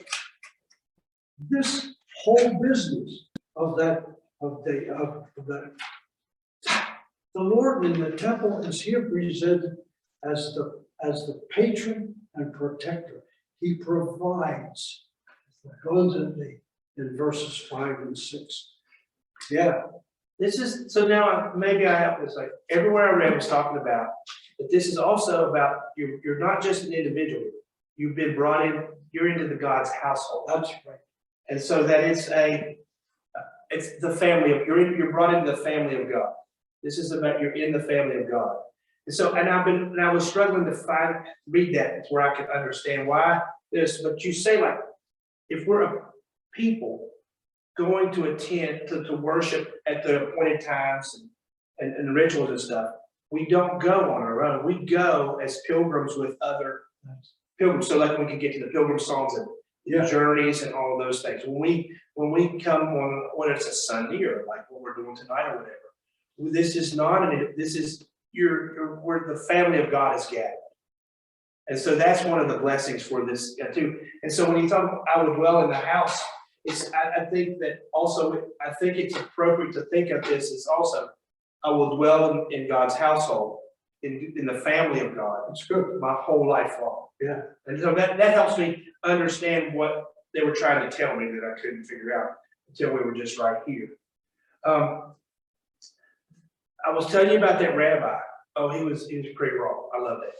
this whole business of that, the Lord in the temple is here presented as the patron and protector. He provides abundantly in verses 5 and 6. Yeah, This is, so now maybe I have this, like, everywhere I read was talking about, that this is also about, you're not just an individual. You've been brought in, you're into the God's household. that's right. And so that it's the family of, you're brought into the family of God. This is about, you're in the family of God. And so, and I was struggling to read that where I could understand why this, but you say like, if we're a people going to attend, to worship at the appointed times and rituals and stuff, we don't go on our own. We go as pilgrims with other pilgrims. So like we can get to the pilgrim songs and Yeah. journeys and all of those things. When we come on, whether it's a Sunday or like what we're doing tonight or whatever, this is not this is where the family of God is gathered. And so that's one of the blessings for this too. And so when you talk, I would dwell in the house, I think that also, I think it's appropriate to think of this as also, I will dwell in God's household, in the family of God. That's good. My whole life long. Yeah. And so that helps me understand what they were trying to tell me that I couldn't figure out until we were just right here. I was telling you about that rabbi. Oh, he was pretty wrong. I love that.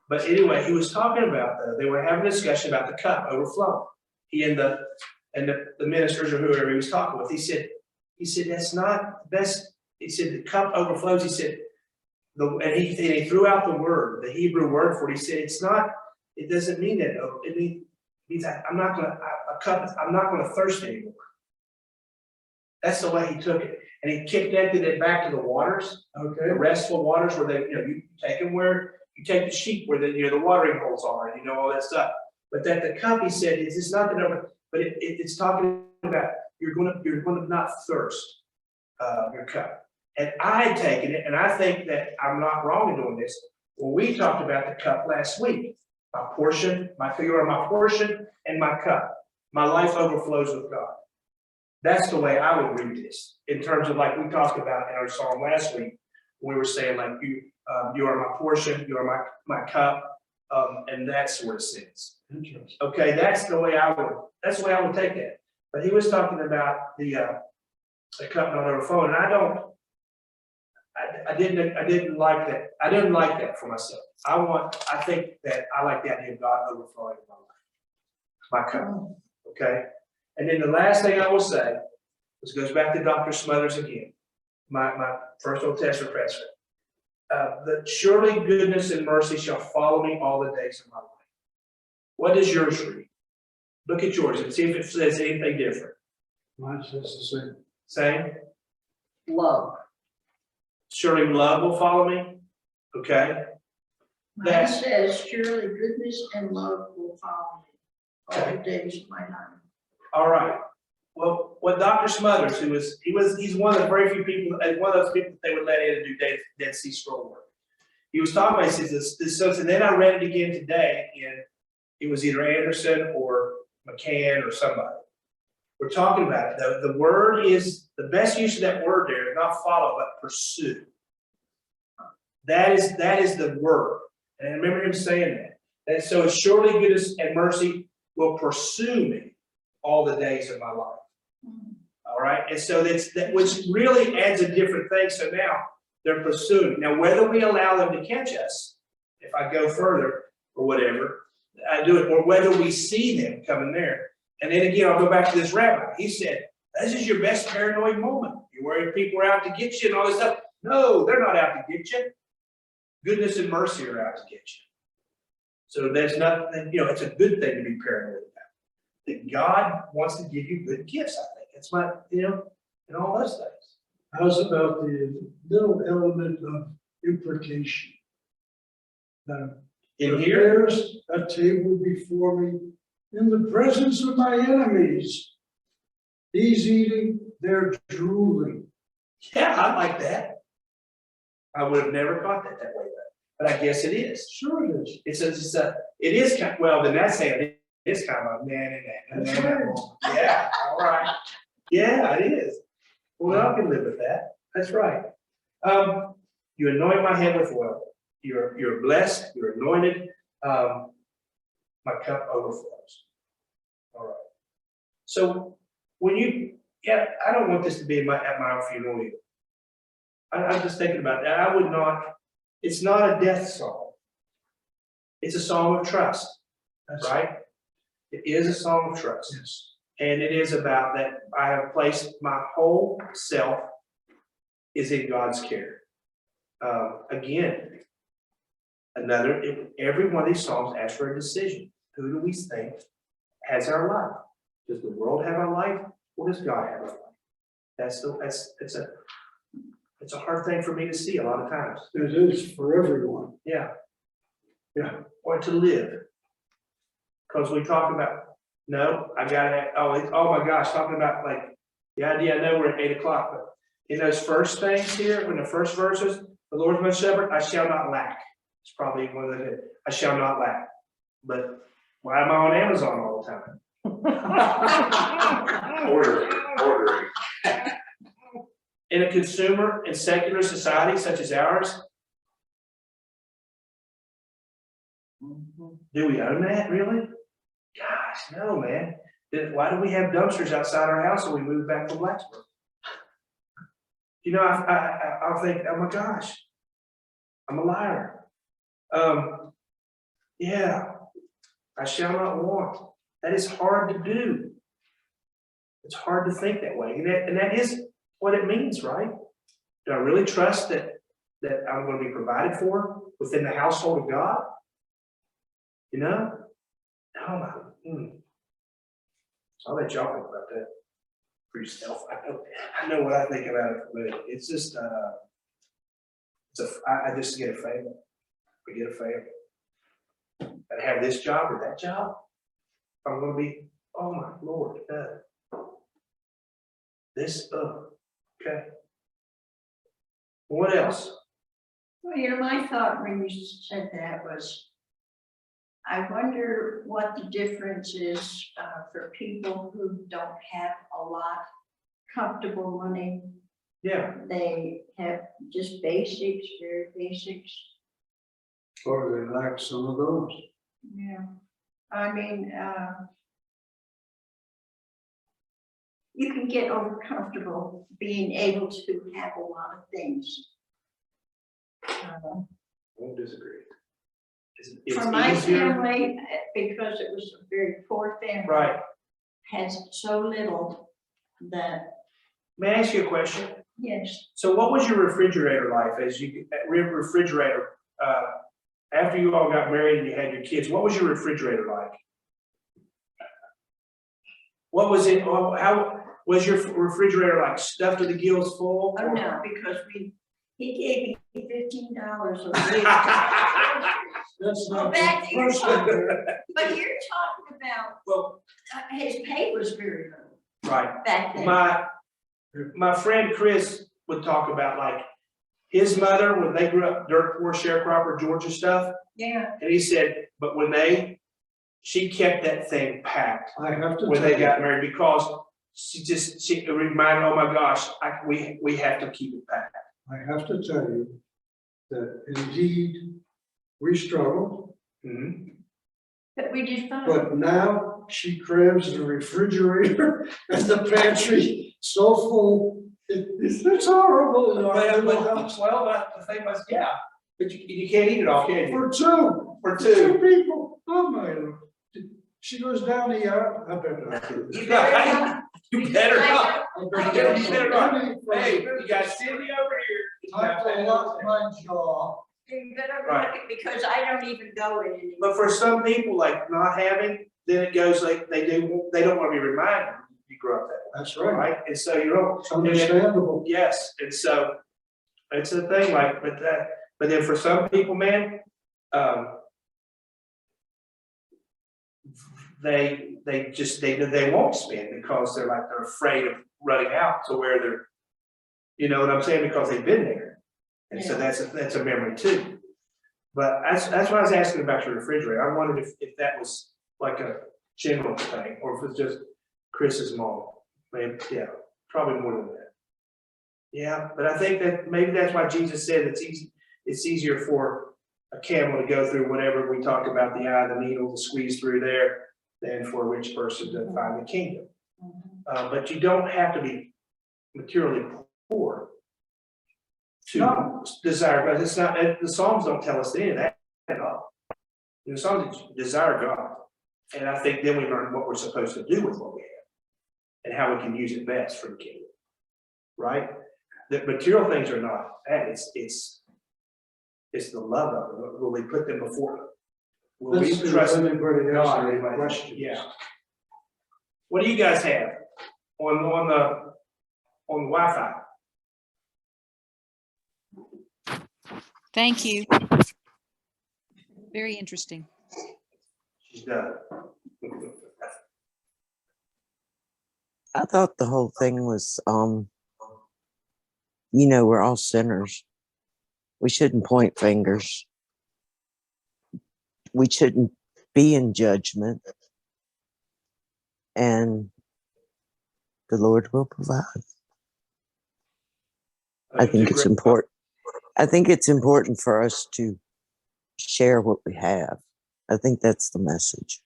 But anyway, he was talking about, they were having a discussion about the cup overflowing. He and the ministers or whoever he was talking with, he said, that's not the best. He said, the cup overflows. He said, and he threw out the word, the Hebrew word for it. He said, it doesn't mean that. It means I'm not gonna thirst anymore. That's the way he took it. And he connected it back to the waters, Okay. the restful waters where you take them where you take the sheep where the watering holes are, and all that stuff. But that the cup, he said, it's not that, but it's talking about you're gonna not thirst your cup. And I had taken it, and I think that I'm not wrong in doing this. Well, we talked about the cup last week. My portion, you are my portion and my cup. My life overflows with God. That's the way I would read this, in terms of like we talked about in our song last week. We were saying like you are my portion, you are my cup, and that sort of sense. Interesting. Okay, that's the way I would take that. But he was talking about the cup not overflowing, and I didn't like that. I didn't like that for myself. I think that I like the idea of God overflowing in my life, my cup. Okay. And then the last thing I will say, this goes back to Dr. Smothers again, my first Old Testament professor. That surely goodness and mercy shall follow me all the days of my life. What does yours read? Look at yours and see if it says anything different. Mine says the same. Same? Love. Surely love will follow me. Okay. Mine says surely goodness and love will follow me all the days of my life. All right. Well, what Dr. Smothers, he's one of the very few people, one of those people that they would let in to do Dead Sea Scroll work. He was talking about, he says this, and then I read it again today, and it was either Anderson or McCann or somebody. We're talking about it. The word is, the best use of that word there is not follow, but pursue. That is the word. And I remember him saying that. And so surely goodness and mercy will pursue me all the days of my life. All right. And so that which really adds a different thing. So now they're pursuing. Now, whether we allow them to catch us, if I go further or whatever, I do it, or whether we see them coming there. And then again, I'll go back to this rabbi. He said, this is your best paranoid moment. You're worried people are out to get you and all this stuff. No, they're not out to get you. Goodness and mercy are out to get you. So there's nothing, it's a good thing to be paranoid about. That God wants to give you good gifts, I think. It's my, and all those things. How's about the little element of imprecation? In here, There's a table before me in the presence of my enemies. He's eating, they're drooling. yeah, I like that. I would have never caught that way, but I guess it is. Sure it is. It is kind, well, then that's saying it is kind of a man in that. That's right. Yeah, all right. Yeah, it is. Well, I can live with that. That's right. You anoint my head with oil. You're blessed, you're anointed. My cup overflows. All right. So when I don't want this to be at my own funeral either. I'm just thinking about that. I would not, it's not a death song. It's a song of trust, right? It is a song of trust. Yes. And it is about that I have placed my whole self is in God's care. Again, every one of these songs asks for a decision. Who do we think has our life? Does the world have our life, or does God have our life? It's a hard thing for me to see a lot of times. It is for everyone. Yeah. Yeah, or to live. Because we talk about, no, I gotta, oh my gosh, talking about like, the idea, I know we're at 8 o'clock, but in those first things here, in the first verses, the Lord's my shepherd, I shall not lack. It's probably one of the, I shall not lack. But why am I on Amazon all the time? Ordering. In a consumer and secular society such as ours, do we own that, really? Gosh, no, man. Then why do we have dumpsters outside our house when we move back from Blacksburg? You know, I'll think, oh my gosh, I'm a liar. Yeah, I shall not want. That is hard to do. It's hard to think that way, and that is what it means, right? Do I really trust that I'm going to be provided for within the household of God? You know? No, I'll let y'all think about that for yourself. I know what I think about it, but it's just I just get a favor. I get a favor. I have this job or that job. I'm gonna be, oh my Lord, okay. What else? Well, my thought when you said that was, I wonder what the difference is for people who don't have a lot comfortable money. Yeah, They have just basics, very basics. Or they lack some of those. Yeah, I mean, you can get over comfortable being able to have a lot of things. won't disagree. It's For my easier, family, because it was a very poor family. right? Has so little that, May I ask you a question? yes, So what was your refrigerator life as you, refrigerator, after you all got married and you had your kids, what was your refrigerator like? What was it, how, was your refrigerator like stuffed to the gills full? oh no, because he gave me $15 a week. That's Well, not back the to your first point. one. But you're talking about, Well, his pay was very low right, back then. my friend Chris would talk about like his mother, when they grew up dirt poor sharecropper Georgia stuff, Yeah, and he said, but she kept that thing packed I have to when tell they you, got married because she reminded, oh my gosh, we have to keep it packed. I have to tell you that indeed we struggled, Mhm. but we did fine. but now she crams the refrigerator and the pantry so full, it's horrible in our little house. Well, the thing was, yeah, but you can't eat it all, can you? For two people, oh my Lord. She goes down the yard, I better not do this. You better not. You better not. I You better not. Hey, better you got Cindy over here. Time to lock my jaw. You better Right. look it, because I don't even go in anymore. But for some people, like not having, then it goes like they don't want to be reminded you grew up that way, That's right. right? And so you don't, It's understandable. yes, and so it's a thing like, but then for some people, man, they won't spend because they're afraid of running out to where they're, you know what I'm saying, because they've been there. And so Yeah. that's a memory too. But that's why I was asking about your refrigerator. I wondered if that was like a general thing, or if it's just Chris's mom. Maybe, yeah, probably more than that. Yeah, but I think that maybe that's why Jesus said it's easier for a camel to go through whatever we talk about, the eye of the needle, to squeeze through there, than for a rich person to find the kingdom. But you don't have to be materially poor to No. desire, but it's not, the Psalms don't tell us any of that at all. The Psalms desire God, and I think then we learn what we're supposed to do with what we have, and how we can use it best for the kingdom, right? The material things are not that, it's the love of them. Will we put them before them? Will we Let's see if trust anybody has God? any Anybody? questions. Yeah. What do you guys have on the Wi-Fi? Thank you. Very interesting. She's done. I thought the whole thing was, we're all sinners. We shouldn't point fingers. We shouldn't be in judgment. And the Lord will provide. I think it's important. I think it's important for us to share what we have. I think that's the message.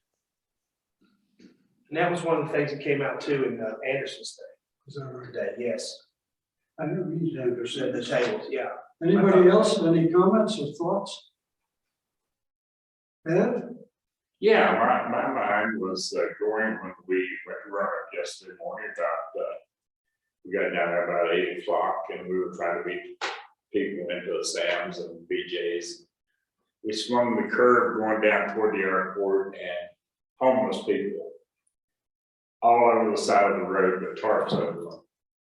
And that was one of the things that came out too in Anderson's Is that right? thing today, yes. I didn't read Anderson. The tables, yeah. Anybody else, any comments or thoughts? Ed? Yeah, my mind was going when we went to run up yesterday morning about, we got down there about 8 o'clock and we were trying to beat people into the Sam's and BJ's. We swung the curve going down toward the airport and homeless people all over the side of the road with tarps over them.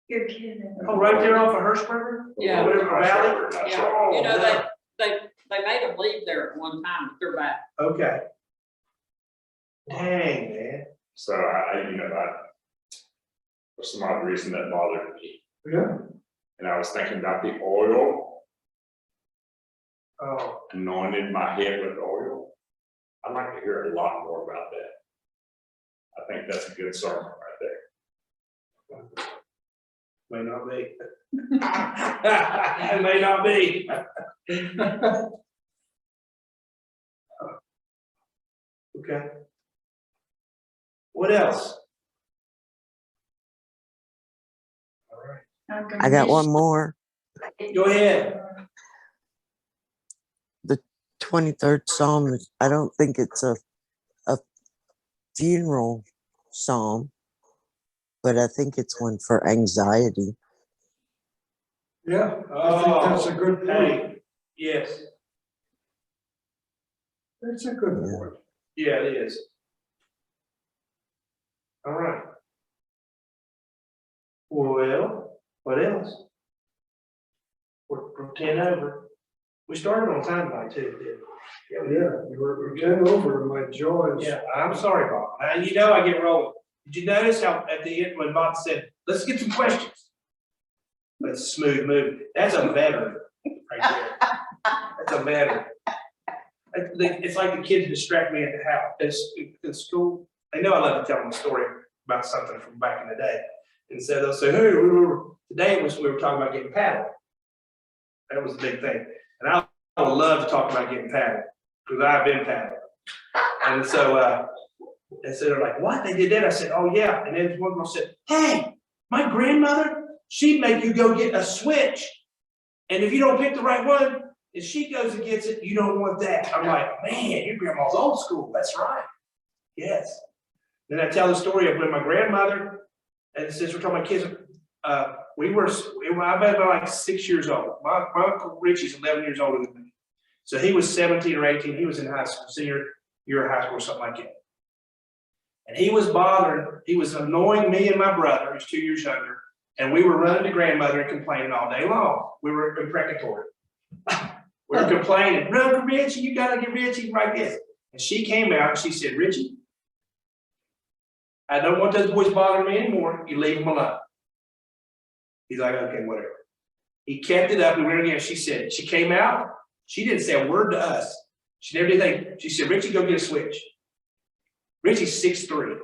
You're kidding. Oh, right there off of Hirschberger? Yeah. Whatever valley? That's Yeah. right. You know, Oh, they made them leave there at one time, but they're back. okay. Dang, man. So for some odd reason that bothered me. Yeah. And I was thinking about the oil, Oh, anointed my head with oil. I'd like to hear a lot more about that. I think that's a good sermon right there. may not be. It may not be. Okay. What else? All right. I got one more. Go ahead. 23rd Psalm. I don't think it's a funeral psalm, but I think it's one for anxiety. Yeah, I think that's a good point. Hey, yes, That's a good Yeah. point. yeah, it is. All right. Well, what else? We're 10 over. We started on time tonight too, didn't we? Yeah, we're getting over my jaw is. Yeah, I'm sorry, Bob. Now, you know I get rolling. Did you notice how at the end when Bob said, let's get some questions? That's smooth move. That's a veteran right there. That's a veteran. It's like the kids distract me at the house, at school. They know I love to tell them a story about something from back in the day. And so they'll say, hey, today we were talking about getting paddled. That was the big thing. And I would love to talk about getting paddled because I've been paddled. And so they're like, what? They did that? I said, oh yeah. And then one girl said, hey, my grandmother, she'd make you go get a switch. And if you don't pick the right one, if she goes and gets it, you don't want that. I'm like, man, your grandma's old school. That's right. Yes. Then I tell the story of when my grandmother, and since we're talking about kids, I bet about like 6 years old. My Uncle Richie's 11 years older than me. So he was 17 or 18. He was in high school, senior year of high school or something like that. And he was annoying me and my brother, who's 2 years younger. And we were running to grandmother and complaining all day long. We were imprecatory. We were complaining, Brother Richie, you gotta get Richie like this. And she came out and she said, Richie, I don't want those boys bothering me anymore. You leave them alone. He's like, okay, whatever. He kept it up, we went again, she said, she came out, she didn't say a word to us. She never did anything, she said, Richie, go get a switch. Richie's 6'3".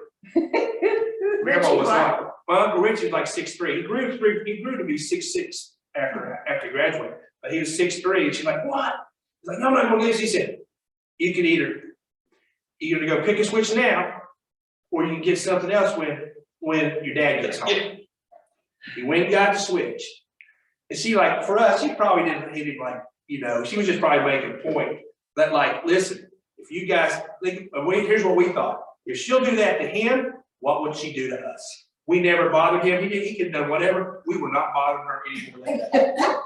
Grandma was like, well, Uncle Richie was like 6'3". He grew to be 6'6" after he graduated, but he was 6'3", and she's like, what? He's like, no, I'm not gonna get this. He said, you can either go pick a switch now, or you can get something else when your dad gets home. He went and got the switch. And she, like, for us, she probably didn't hit him like, you know, she was just probably making a point that, like, listen, if you guys think, here's what we thought. If she'll do that to him, what would she do to us? We never bothered him. He could have done whatever. We were not bothering her anymore.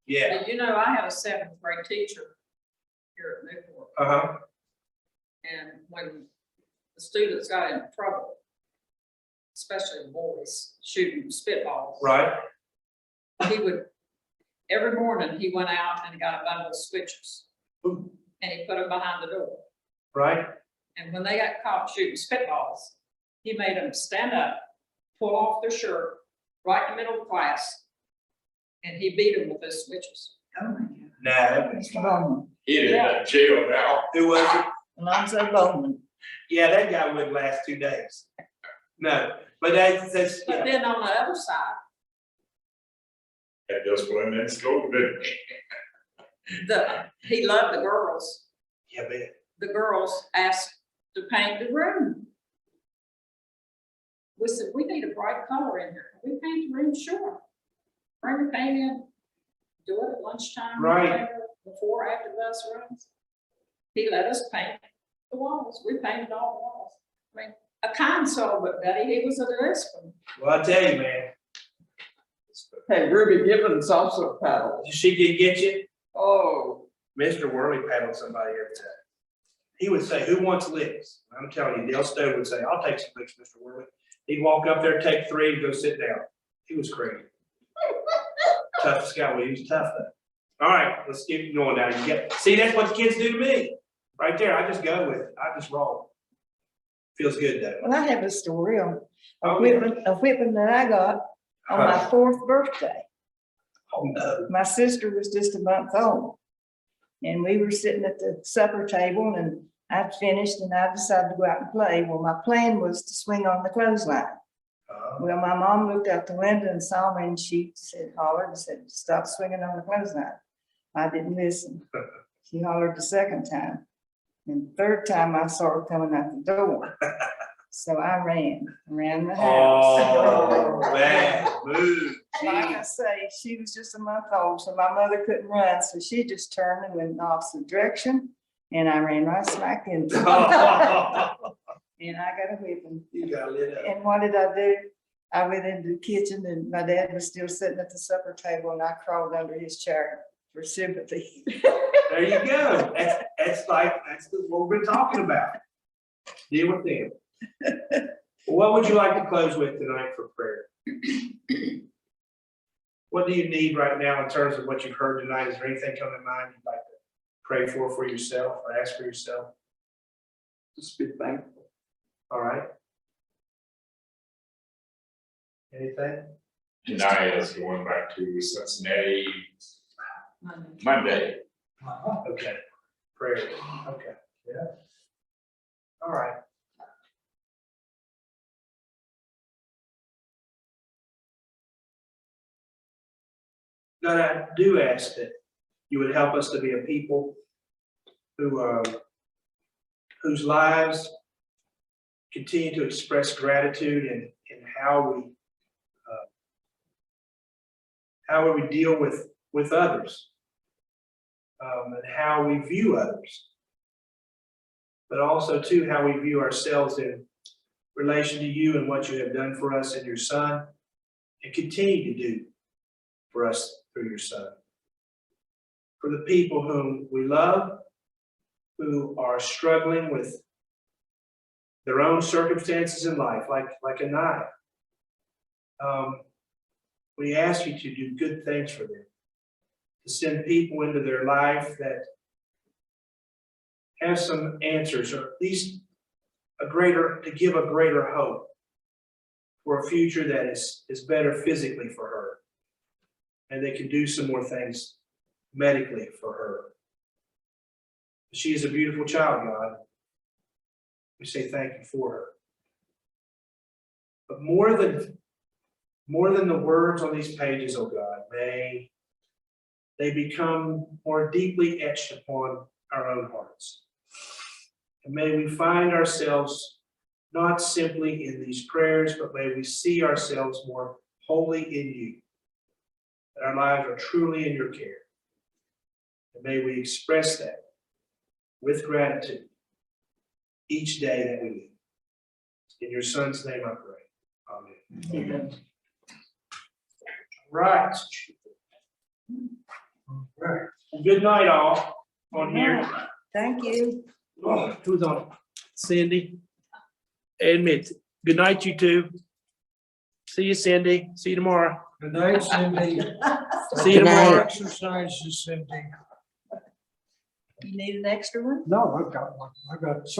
Yeah. But you know, I had a 7th grade teacher here at Newport, Uh-huh. and when the students got in trouble, especially the boys shooting spitballs, Right. he would, every morning, he went out and got a bundle of switches, Ooh. and he put them behind the door. Right. And when they got caught shooting spitballs, he made them stand up, pull off their shirt, right in the middle of the class, and he beat them with those switches. Oh, my God. Nah. Mr. Bowman, He is in jail now. Who was it? Alonzo Bowman. Yeah, that guy wouldn't last 2 days. No, but that's But yeah. then on the other side, Had discipline in school, didn't he? he loved the girls. Yeah, man. The girls asked to paint the room. We said, we need a bright color in here. Can we paint the room? Sure. Bring the paint in, do it at lunchtime. Right. whatever, Before, after bus runs. He let us paint the walls. We painted all the walls. I mean, a kind soul, but Betty, he was a discipline. Well, I tell you, man. Hey, Ruby Gibbons also paddled. Did she get you? Oh, Mr. Worley paddled somebody every time. He would say, who wants licks? I'm telling you, Dale Stowe would say, I'll take some licks, Mr. Worley. He'd walk up there, take 3, and go sit down. He was crazy. Toughest guy. Well, he was tough though. All right, let's keep going now. See, that's what the kids do to me. Right there, I just go with it. I just roll. Feels good though. Well, I have a story on Oh, a whipping that I got on my 4th birthday. Oh, no. My sister was just a month old. And we were sitting at the supper table and I'd finished and I decided to go out and play. Well, my plan was to swing on the clothesline. Well, my mom looked out the window and saw me and she said, hollered and said, stop swinging on the clothesline. I didn't listen. She hollered the 2nd time. And the 3rd time I saw her coming out the door. So I ran around the house. Oh, man, move. Like I say, she was just a month old, so my mother couldn't run, so she just turned and went in the opposite direction, and I ran right smack into her. And I got a whipping. You got lit up. And what did I do? I went into the kitchen and my dad was still sitting at the supper table and I crawled under his chair for sympathy. There you go. That's what we've been talking about. Deal with them. What would you like to close with tonight for prayer? What do you need right now in terms of what you've heard tonight? Is there anything coming to mind you'd like to pray for yourself or ask for yourself? just be thankful. All right. Anything? Janiyah is going back to Cincinnati Monday. Okay. Prayer. Okay. Yeah. All right. God, I do ask that you would help us to be a people who, whose lives continue to express gratitude in how we deal with others, and how we view others, but also too how we view ourselves in relation to you and what you have done for us in your Son, and continue to do for us through your Son. For the people whom we love, who are struggling with their own circumstances in life, like Anaya. We ask you to do good things for them, to send people into their life that have some answers, or at least to give a greater hope for a future that is better physically for her. and they can do some more things medically for her. She is a beautiful child, God. We say thank you for her. But more than the words on these pages, oh God, may they become more deeply etched upon our own hearts. And may we find ourselves not simply in these prayers, but may we see ourselves more wholly in you. That our lives are truly in your care. And may we express that with gratitude each day that we live. In your Son's name I pray. Amen. Right. Right. Good night, all on here. Thank you. Oh, who's on? Cindy and Mitzi. Good night, you two. See you, Cindy. See you tomorrow. Good night, Cindy. See you Good night. tomorrow. Exercises, Cindy. You need an extra one? No, I've got one. I've got